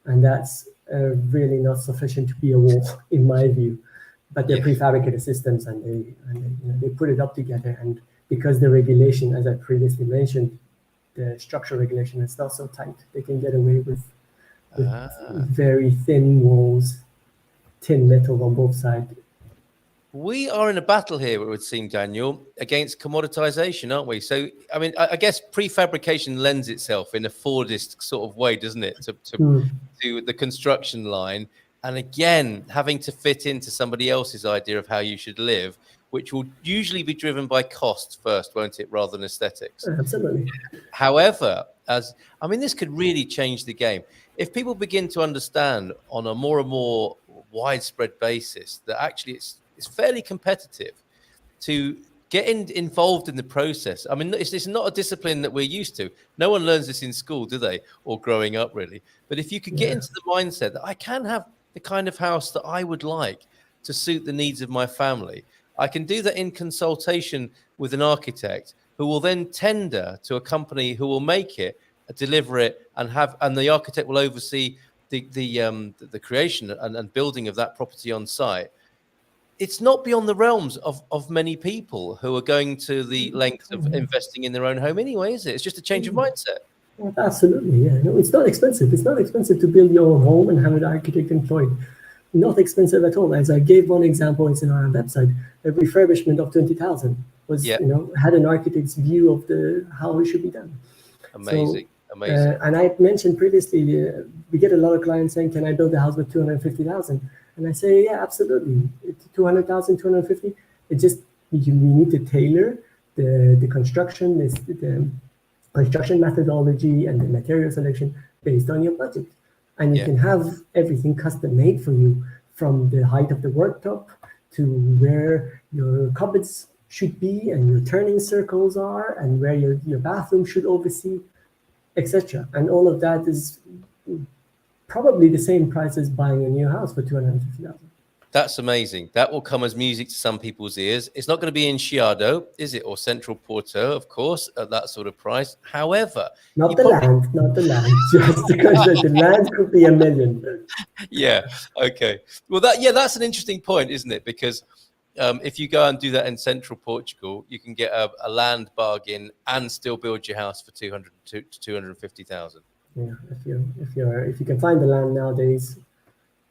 And that's really not sufficient to be a wall, in my view. But they're prefabricated systems, and they put it up together. And because the regulation, as I previously mentioned, the structural regulation is not so tight, they can get away with very thin walls, tin metal on both sides. We are in a battle here, it would seem, Daniel, against commoditization, aren't we? So, I mean, I guess prefabrication lends itself in a Fordist sort of way, doesn't it, to the construction line. And again, having to fit into somebody else's idea of how you should live, which will usually be driven by cost first, won't it, rather than aesthetics? Absolutely. However, this could really change the game. If people begin to understand on a more and more widespread basis that actually it's fairly competitive to involved in the process. I mean, it's not a discipline that we're used to. No one learns this in school, do they? Or growing up, really. But if you could get into the mindset that I can have the kind of house that I would like to suit the needs of my family, I can do that in consultation with an architect who will then tender to a company who will make it, deliver it, and the architect will oversee the creation and building of that property on site. It's not beyond the realms of many people who are going to the length of investing in their own home anyway, is it? It's just a change of mindset. Absolutely, yeah. No, it's not expensive. It's not expensive to build your own home and have an architect employed. Not expensive at all. As I gave one example, it's in our website. A refurbishment of 20,000 was, had an architect's view of how it should be done. Amazing. Amazing. And I mentioned previously, we get a lot of clients saying, "Can I build a house with 250,000?" And I say, "Yeah, absolutely. 200,000, 250. It just we need to tailor the construction, the construction methodology, and the material selection based on your budget, and you can have everything custom made for you, from the height of the worktop to where your cupboards should be and your turning circles are, and where your bathroom should oversee, etc. And all of that is probably the same price as buying a new house for 250,000. That's amazing. That will come as music to some people's ears. It's not going to be in Chiado, is it? Or Central Porto, of course, at that sort of price. However, not the land, just because the land could be $1 million. Yeah. Okay. Well, that's an interesting point, isn't it? Because if you go and do that in Central Portugal, you can get a land bargain and still build your house for 200 to 250,000. Yeah, if you can find the land nowadays,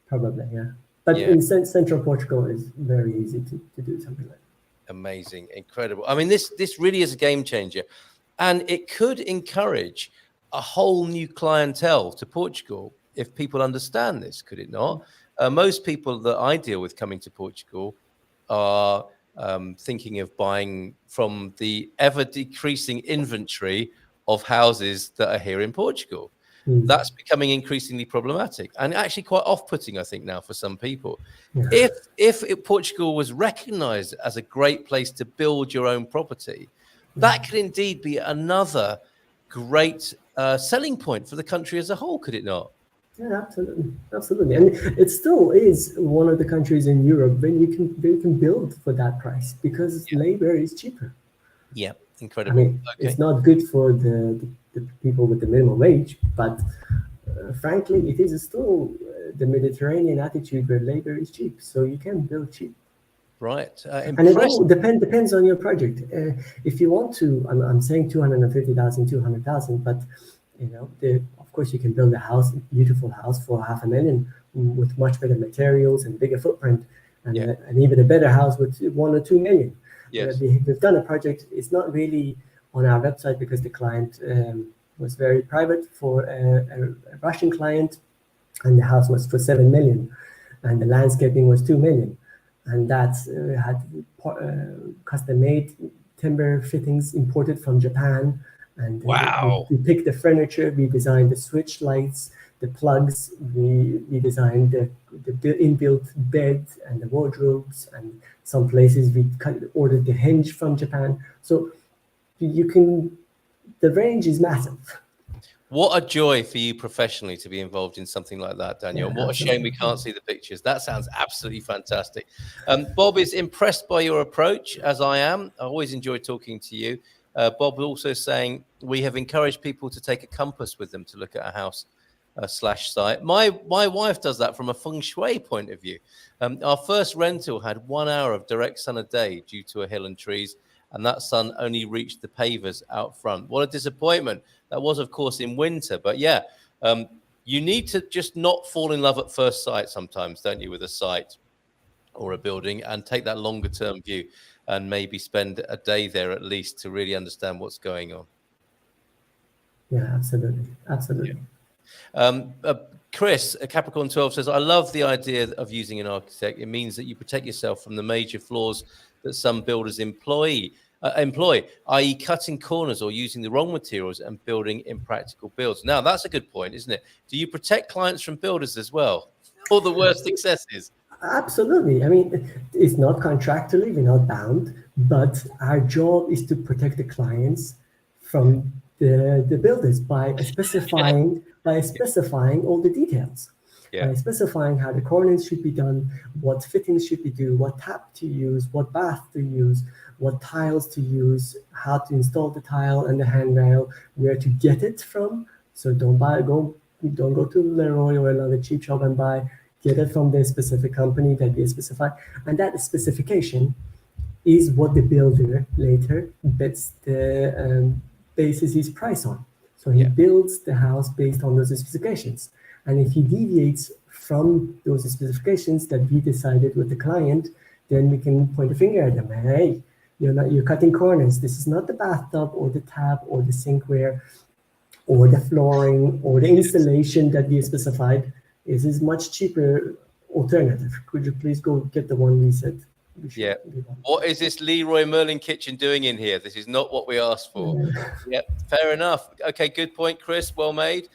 probably, yeah. But in Central Portugal, is very easy to do something like that. Amazing, incredible. I mean, this really is a game changer, and it could encourage a whole new clientele to Portugal if people understand this, could it not? Most people that I deal with coming to Portugal are thinking of buying from the ever decreasing inventory of houses that are here in Portugal. That's becoming increasingly problematic and actually quite off-putting, I think, now for some people. Yeah. If Portugal was recognized as a great place to build your own property, that could indeed be another great selling point for the country as a whole, could it not? Yeah, absolutely. And it still is one of the countries in Europe where you can build for that price because labor is cheaper. Yeah, incredible. I mean, it's not good for the people with the minimum wage, but frankly, it is still the Mediterranean attitude where labor is cheap, so you can build cheap. Right. And it all depends on your project. If you want to, I'm saying 250,000, 200,000, but of course you can build a beautiful house for $500,000 with much better materials and bigger footprint, and even a better house with $1 or $2 million. Yes. We've done a project. It's not really on our website because the client was very private, for a Russian client, and the house was for $7 million, and the landscaping was $2 million, and that had custom-made timber fittings imported from Japan. And wow! We picked the furniture, we designed the switch lights, the plugs, we designed the inbuilt bed and the wardrobes, and some places we ordered the hinge from Japan. So the range is massive. What a joy for you professionally to be involved in something like that, Daniyal. What a shame we can't see the pictures. That sounds absolutely fantastic. Bob is impressed by your approach, as I am. I always enjoy talking to you. Bob also saying we have encouraged people to take a compass with them to look at a house / site. My wife does that from a feng shui point of view. Our first rental had 1 hour of direct sun a day due to a hill and trees, and that sun only reached the pavers out front. What a disappointment. That was, of course, in winter. But yeah, you need to just not fall in love at first sight sometimes, don't you, with a site or a building, and take that longer term view and maybe spend a day there at least to really understand what's going on. Yeah, absolutely. Yeah. Chris, Capricorn 12 says, I love the idea of using an architect. It means that you protect yourself from the major flaws that some builders employ, i.e. cutting corners or using the wrong materials and building impractical builds. Now, that's a good point, isn't it? Do you protect clients from builders as well? Or the worst excesses? Absolutely. I mean, it's not contractually, we're not bound, But our job is to protect the clients from the builders by specifying all the details. By specifying how the corners should be done, what fittings should be do, what tap to use, what bath to use, what tiles to use, how to install the tile and the handrail, where to get it from. So don't go to Leroy or another cheap shop and get it from the specific company that they specify. And that specification is what the builder later bases his price on. So he builds the house based on those specifications. And if he deviates from those specifications that we decided with the client, then we can point a finger at him. Hey, you're cutting corners. This is not the bathtub or the tap or the sinkware or the flooring or the installation that we specified. This is much cheaper alternative. Could you please go get the one we said? What is this Leroy Merlin kitchen doing in here? This is not what we asked for. Fair enough. Okay, good point, Chris. Well made.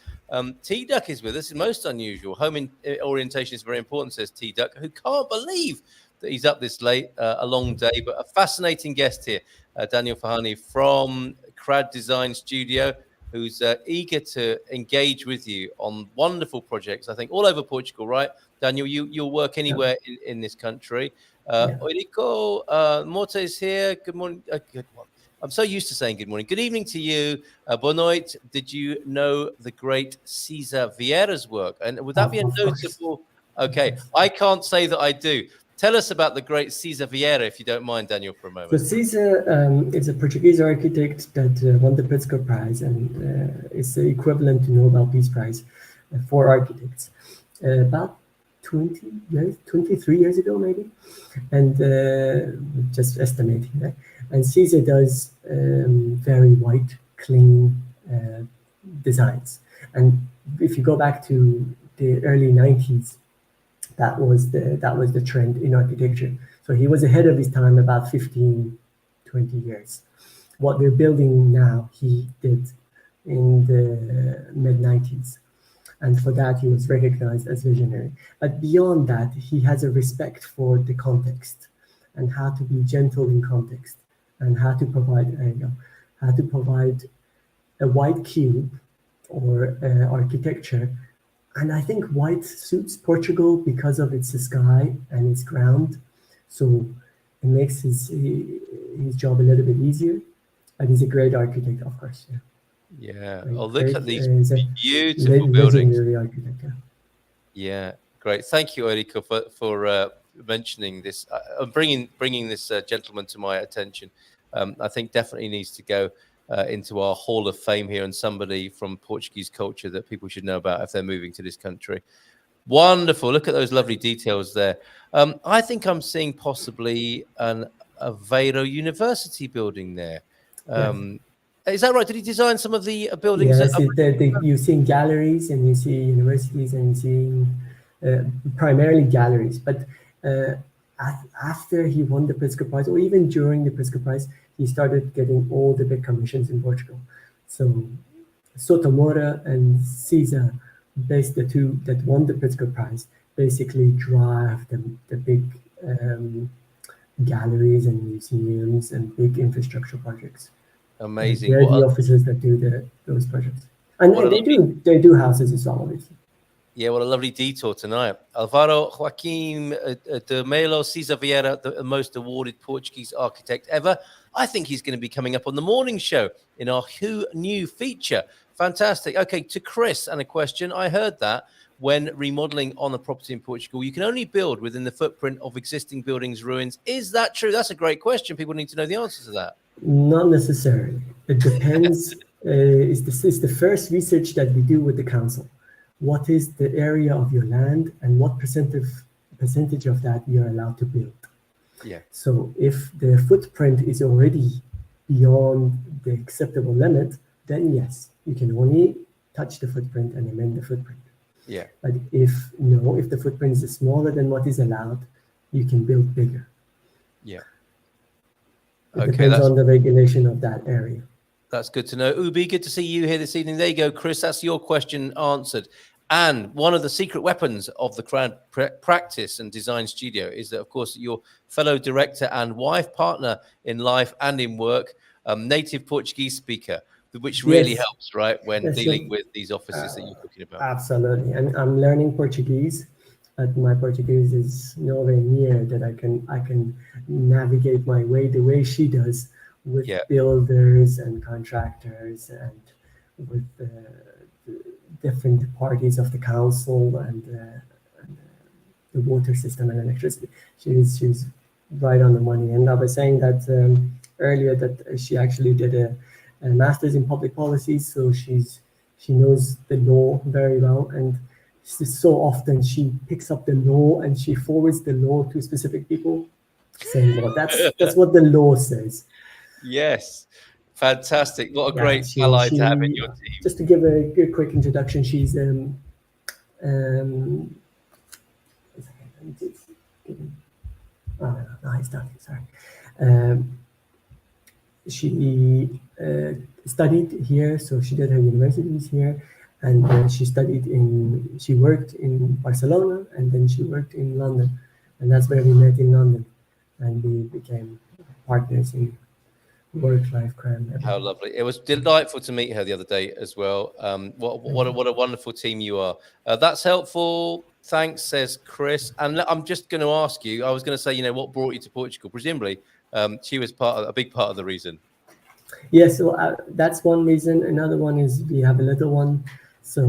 T-Duck is with us. Most unusual. Home orientation is very important, says T-Duck, who can't believe that he's up this late. A long day, but a fascinating guest here. Daniyal Farhani from Crad Design Studio, who's eager to engage with you on wonderful projects, I think, all over Portugal, right? Daniyal, you'll work anywhere in this country. Eurico Morte is here. Good morning. Good morning. I'm so used to saying good morning. Good evening to you. Boa noite. Did you know the great Cesar Vieira's work? And would that be a notable? Okay, I can't say that I do. Tell us about the great Cesar Vieira, if you don't mind, Daniyal, for a moment. So Cesar is a Portuguese architect that won the Pritzker Prize, and it's the equivalent to Nobel Peace Prize for architects. About 23 years ago, maybe, and just estimating, right? And Cesar does very white, clean designs. And if you go back to the early 90s, that was the trend in architecture. So he was ahead of his time about 15, 20 years. What we're building now, he did in the mid-90s. And for that, he was recognized as visionary. But beyond that, he has a respect for the context and how to be gentle in context and how to provide a white cube or architecture. And I think white suits Portugal because of its sky and its ground. So it makes his job a little bit easier. And he's a great architect, of course. Yeah. Oh, look at these beautiful buildings. Yeah, great. Thank you, Eurico, for mentioning this. Bringing this gentleman to my attention. I think definitely needs to go into our Hall of Fame here, and somebody from Portuguese culture that people should know about if they're moving to this country. Wonderful. Look at those lovely details there. I think I'm seeing possibly a Vieira University building there. Is that right? Did he design some of the buildings? Yes, you see galleries and you see universities and you see primarily galleries. But after he won the Pritzker Prize, or even during the Pritzker Prize, he started getting all the big commissions in Portugal. So Sotomora and Cesar, the two that won the Pritzker Prize, basically drive the big galleries and museums and big infrastructure projects. Amazing. They're the officers that do those projects, and they do houses as well, obviously. Yeah, what a lovely detour tonight. Alvaro Joaquim de Melo, Cesar Vieira, the most awarded Portuguese architect ever. I think he's going to be coming up on the morning show in our Who Knew feature. Fantastic. Okay, to Chris, and a question. I heard that when remodeling on a property in Portugal, you can only build within the footprint of existing buildings, ruins. Is that true? That's a great question. People need to know the answer to that. Not necessarily. It depends. This is the first research that we do with the council. What is the area of your land and what percentage of that you're allowed to build? Yeah. So if the footprint is already beyond the acceptable limit, then yes, you can only touch the footprint and amend the footprint. Yeah. But if the footprint is smaller than what is allowed, you can build bigger. Yeah. It depends on the regulation of that area. That's good to know. Ubi, good to see you here this evening. There you go, Chris. That's your question answered. And one of the secret weapons of the Crowd Practice and Design Studio is that, of course, your fellow director and wife, partner in life and in work, native Portuguese speaker, which really helps, right, when dealing with these offices that you're talking about. Absolutely. And I'm learning Portuguese, but my Portuguese is nowhere near that I can navigate my way the way she does with builders and contractors and with different parties of the council and the water system and electricity. She's right on the money. And I was saying that earlier that she actually did a master's in public policy, so she knows the law very well, and so often she picks up the law and she forwards the law to specific people, saying, "Well, that's what the law says." Yes, fantastic! What a great ally to have in your team. Just to give a quick introduction, she's he's done. Sorry. She studied here, so she did her universities here, and she worked in Barcelona, and then she worked in London, and that's where we met in London, and we became partners in work-life crime. How lovely! It was delightful to meet her the other day as well. What a wonderful team you are. That's helpful. Thanks, says Chris. And I'm just going to ask you. I was going to say, what brought you to Portugal? Presumably, she was a big part of the reason. Yes, so that's one reason. Another one is we have a little one, so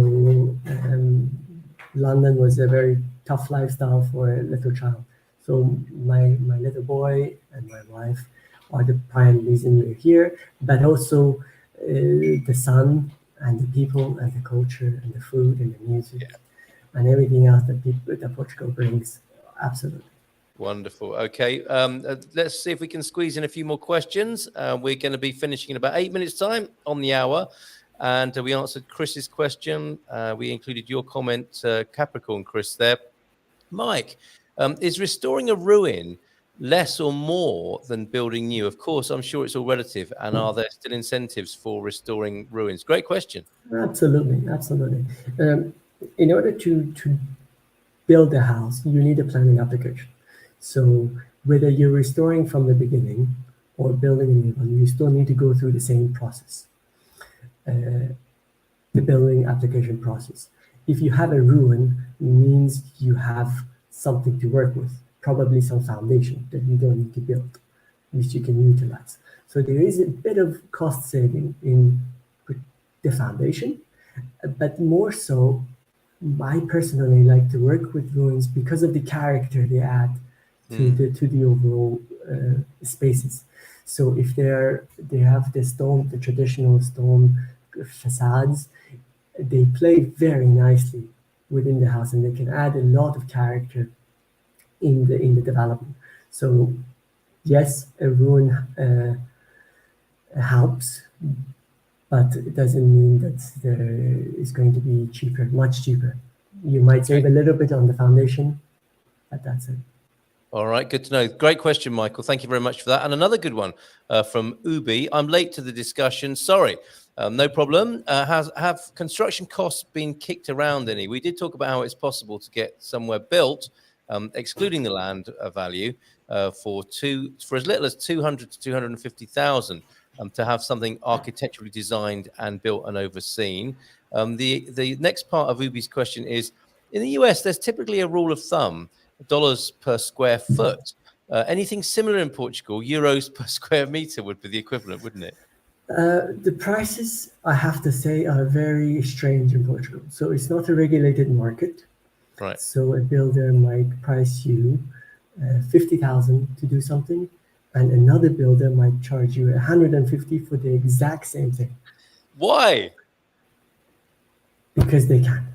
London was a very tough lifestyle for a little child. So my little boy and my wife are the prime reason we're here, but also the sun and the people and the culture and the food and the music and everything else that Portugal brings. Absolutely. Wonderful. Okay, let's see if we can squeeze in a few more questions. We're going to be finishing in about 8 minutes' time on the hour. And we answered Chris's question. We included your comment, Capricorn Chris, there. Mike, is restoring a ruin less or more than building new? Of course, I'm sure it's all relative. And are there still incentives for restoring ruins? Great question. Absolutely. Absolutely. In order to build a house, you need a planning application. So whether you're restoring from the beginning or building a new one, you still need to go through the same process, the building application process. If you have a ruin, it means you have something to work with, probably some foundation that you don't need to build, which you can utilize. So there is a bit of cost saving in the foundation, but more so, I personally like to work with ruins because of the character they add to the overall spaces. So if they have the traditional stone facades, they play very nicely within the house, and they can add a lot of character in the development. So yes, a ruin helps, but it doesn't mean that it's going to be cheaper, much cheaper. You might save a little bit on the foundation, but that's it. All right, good to know. Great question, Michael. Thank you very much for that. And another good one from Ubi. I'm late to the discussion. Sorry. No problem. Have construction costs been kicked around any? We did talk about how it's possible to get somewhere built, excluding the land value, for as little as 200 to 250,000 to have something architecturally designed and built and overseen. The next part of Ubi's question is, in the US, there's typically a rule of thumb, dollars per square foot. Anything similar in Portugal, euros per square meter would be the equivalent, wouldn't it? The prices, I have to say, are very strange in Portugal. So it's not a regulated market. Right. So a builder might price you 50,000 to do something, and another builder might charge you 150 for the exact same thing. Why? Because they can.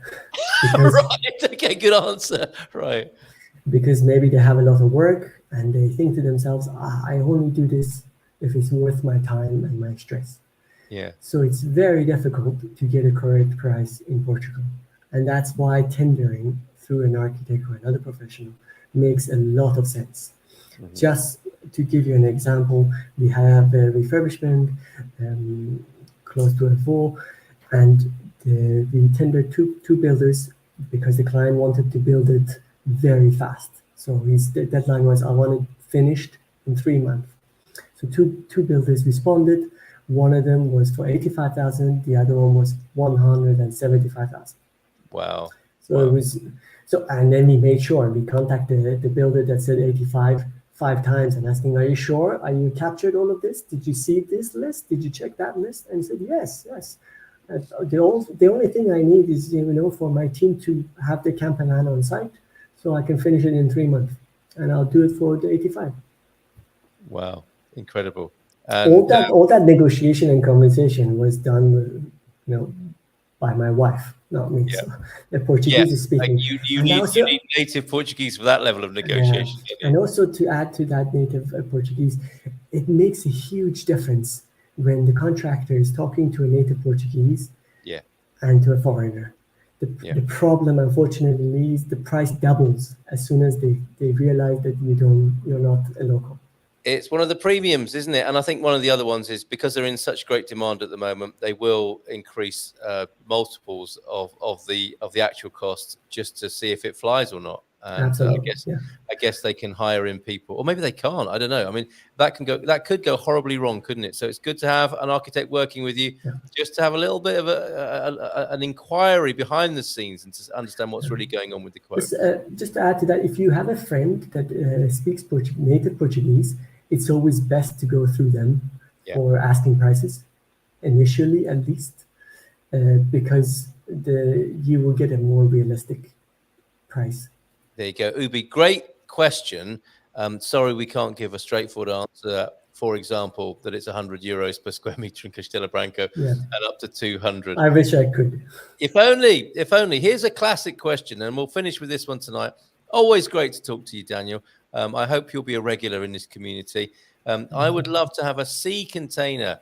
Right. Okay, good answer. Right. Because maybe they have a lot of work and they think to themselves, I only do this if it's worth my time and my stress. Yeah. So it's very difficult to get a correct price in Portugal. And that's why tendering through an architect or another professional makes a lot of sense. Mm-hmm. Just to give you an example, we have a refurbishment close to a fall, and we tendered two builders because the client wanted to build it very fast. So his deadline was, I want it finished in 3 months. So two builders responded. One of them was for 85,000. The other one was 175,000. Wow. So it was and then we made sure we contacted the builder that said 85 5 times and asking, are you sure? Are you captured all of this? Did you see this list? Did you check that list? And he said, yes. The only thing I need is, for my team to have the camper van on site so I can finish it in 3 months, and I'll do it for the 85. Wow, incredible. And all that negotiation and conversation was done, by my wife, not me. Yeah. So the Portuguese is speaking. You need native Portuguese for that level of negotiation. Yeah. And also to add to that native Portuguese, it makes a huge difference when the contractor is talking to a native Portuguese and to a foreigner. The problem, unfortunately, is the price doubles as soon as they realize that you're not a local. It's one of the premiums, isn't it? And I think one of the other ones is because they're in such great demand at the moment, they will increase multiples of the actual cost just to see if it flies or not. And Absolutely. I guess they can hire in people, or maybe they can't. I don't know. I mean, that could go horribly wrong, couldn't it? So it's good to have an architect working with you, just to have a little bit of an inquiry behind the scenes and to understand what's really going on with the quote. Just to add to that, if you have a friend that speaks native Portuguese, it's always best to go through them for asking prices initially, at least, because you will get a more realistic price. There you go, Ubi. Great question. Sorry, we can't give a straightforward answer. For example, that it's €100 per square meter in Castelo Branco and up to 200. I wish I could. If only. Here's a classic question, and we'll finish with this one tonight. Always great to talk to you, Daniel. I hope you'll be a regular in this community. I would love to have a sea container,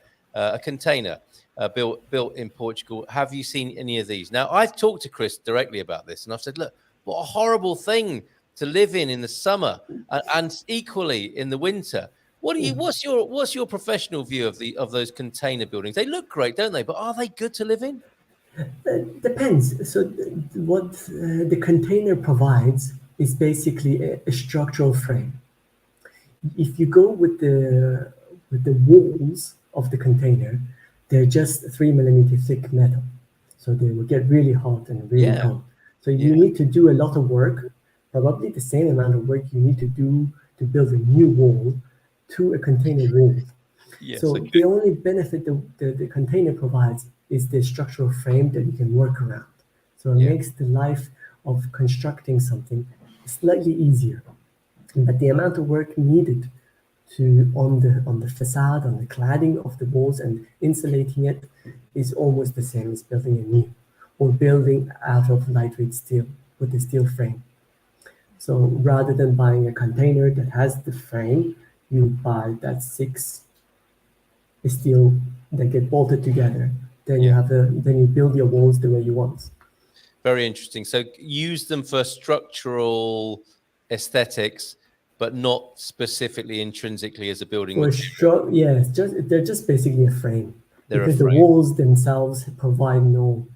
built in Portugal. Have you seen any of these? Now, I've talked to Chris directly about this, and I've said, look, what a horrible thing to live in the summer, and equally in the winter. What's your professional view of those container buildings? They look great, don't they? But are they good to live in? Depends. So what the container provides is basically a structural frame. If you go with the walls of the container, they're just 3 millimeter thick metal, so they will get really hot and really cold. So you need to do a lot of work, probably the same amount of work you need to do to build a new wall to a container wall. The only benefit the container provides is the structural frame that you can work around. So it makes the life of constructing something slightly easier. But the amount of work needed on the facade, on the cladding of the walls and insulating it is almost the same as building a new, or building out of lightweight steel with a steel frame. So rather than buying a container that has the frame, you buy that 6 steel that get bolted together. Then you build your walls the way you want. Very interesting. So use them for structural aesthetics, but not specifically intrinsically as a building material. They're just basically a frame. Because the walls themselves provide no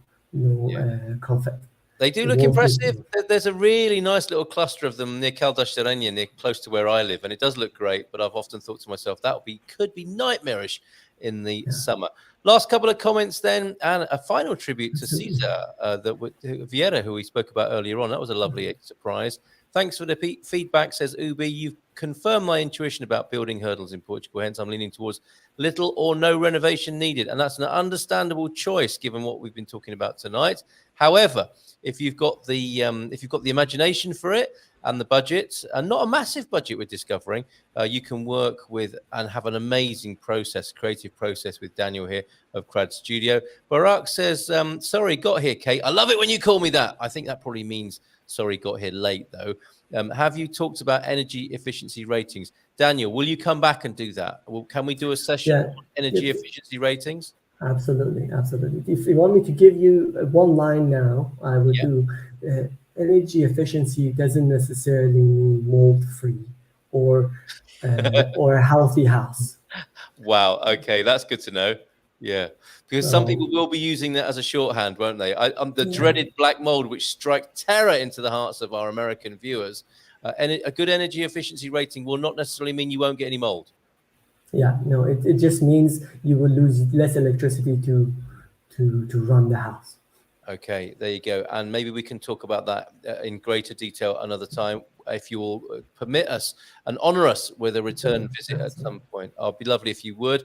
comfort. They do look impressive. There's a really nice little cluster of them near Caldas near close to where I live, and it does look great. But I've often thought to myself could be nightmarish in the summer. Last couple of comments then, and a final tribute to Cesar, Vieira, who we spoke about earlier on. That was a lovely surprise. Thanks for the feedback, says Ubi. You've confirmed my intuition about building hurdles in Portugal. Hence, I'm leaning towards little or no renovation needed. And that's an understandable choice given what we've been talking about tonight. However, if you've got the imagination for it and the budget, and not a massive budget we're discovering, you can work with and have an amazing creative process with Daniel here of Crad Studio. Barak says, sorry, got here, Kate. I love it when you call me that. I think that probably means sorry, got here late, though. Have you talked about energy efficiency ratings? Daniel, will you come back and do that? Can we do a session on energy efficiency ratings? Absolutely. If you want me to give you one line now, I would do energy efficiency doesn't necessarily mean mold-free or a healthy house. Wow. Okay, that's good to know. Yeah, because some people will be using that as a shorthand, won't they? The dreaded black mold, which strike terror into the hearts of our American viewers. And a good energy efficiency rating will not necessarily mean you won't get any mold. Yeah, no, it just means you will lose less electricity to run the house. Okay, there you go. And maybe we can talk about that in greater detail another time, if you will permit us and honor us with a return visit at some point. It'd be lovely if you would.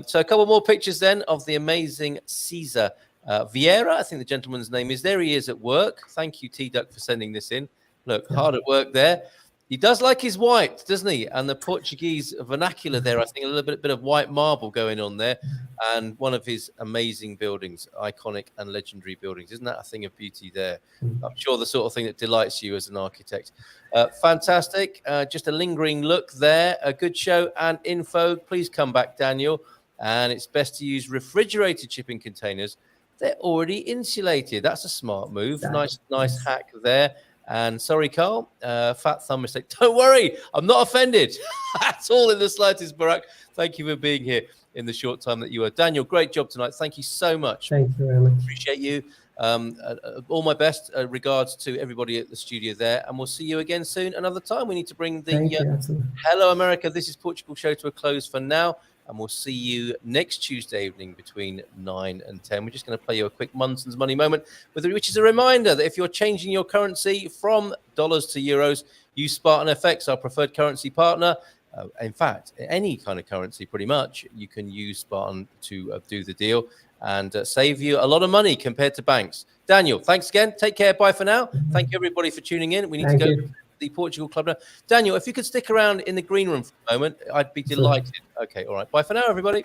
So a couple more pictures then of the amazing Caesar Vieira. I think the gentleman's name is. There he is at work. Thank you, T-Duck, for sending this in. Look, hard at work there. He does like his white, doesn't he? And the Portuguese vernacular there, I think a little bit of white marble going on there. And one of his amazing buildings, iconic and legendary buildings. Isn't that a thing of beauty there? I'm sure the sort of thing that delights you as an architect. Fantastic. Just a lingering look there. A good show and info. Please come back, Daniel. And it's best to use refrigerated shipping containers. They're already insulated. That's a smart move. Nice hack there. And sorry, Carl, fat thumb mistake. Don't worry, I'm not offended at all in the slightest, Barak. Thank you for being here in the short time that you were. Daniel, great job tonight. Thank you so much. Thank you very much. Appreciate you. All my best regards to everybody at the studio there. And we'll see you again soon. Another time. We need to bring the Hello America, This is Portugal show to a close for now. And we'll see you next Tuesday evening between 9 and 10. We're just going to play you a quick Munson's Money moment, which is a reminder that if you're changing your currency from dollars to euros, use Spartan FX, our preferred currency partner. In fact, any kind of currency, pretty much, you can use Spartan to do the deal and save you a lot of money compared to banks. Daniel, thanks again. Take care. Bye for now. Thank you, everybody, for tuning in. We need to go to the Portugal Club now. Daniel, if you could stick around in the green room for a moment, I'd be delighted. Okay, all right. Bye for now, everybody.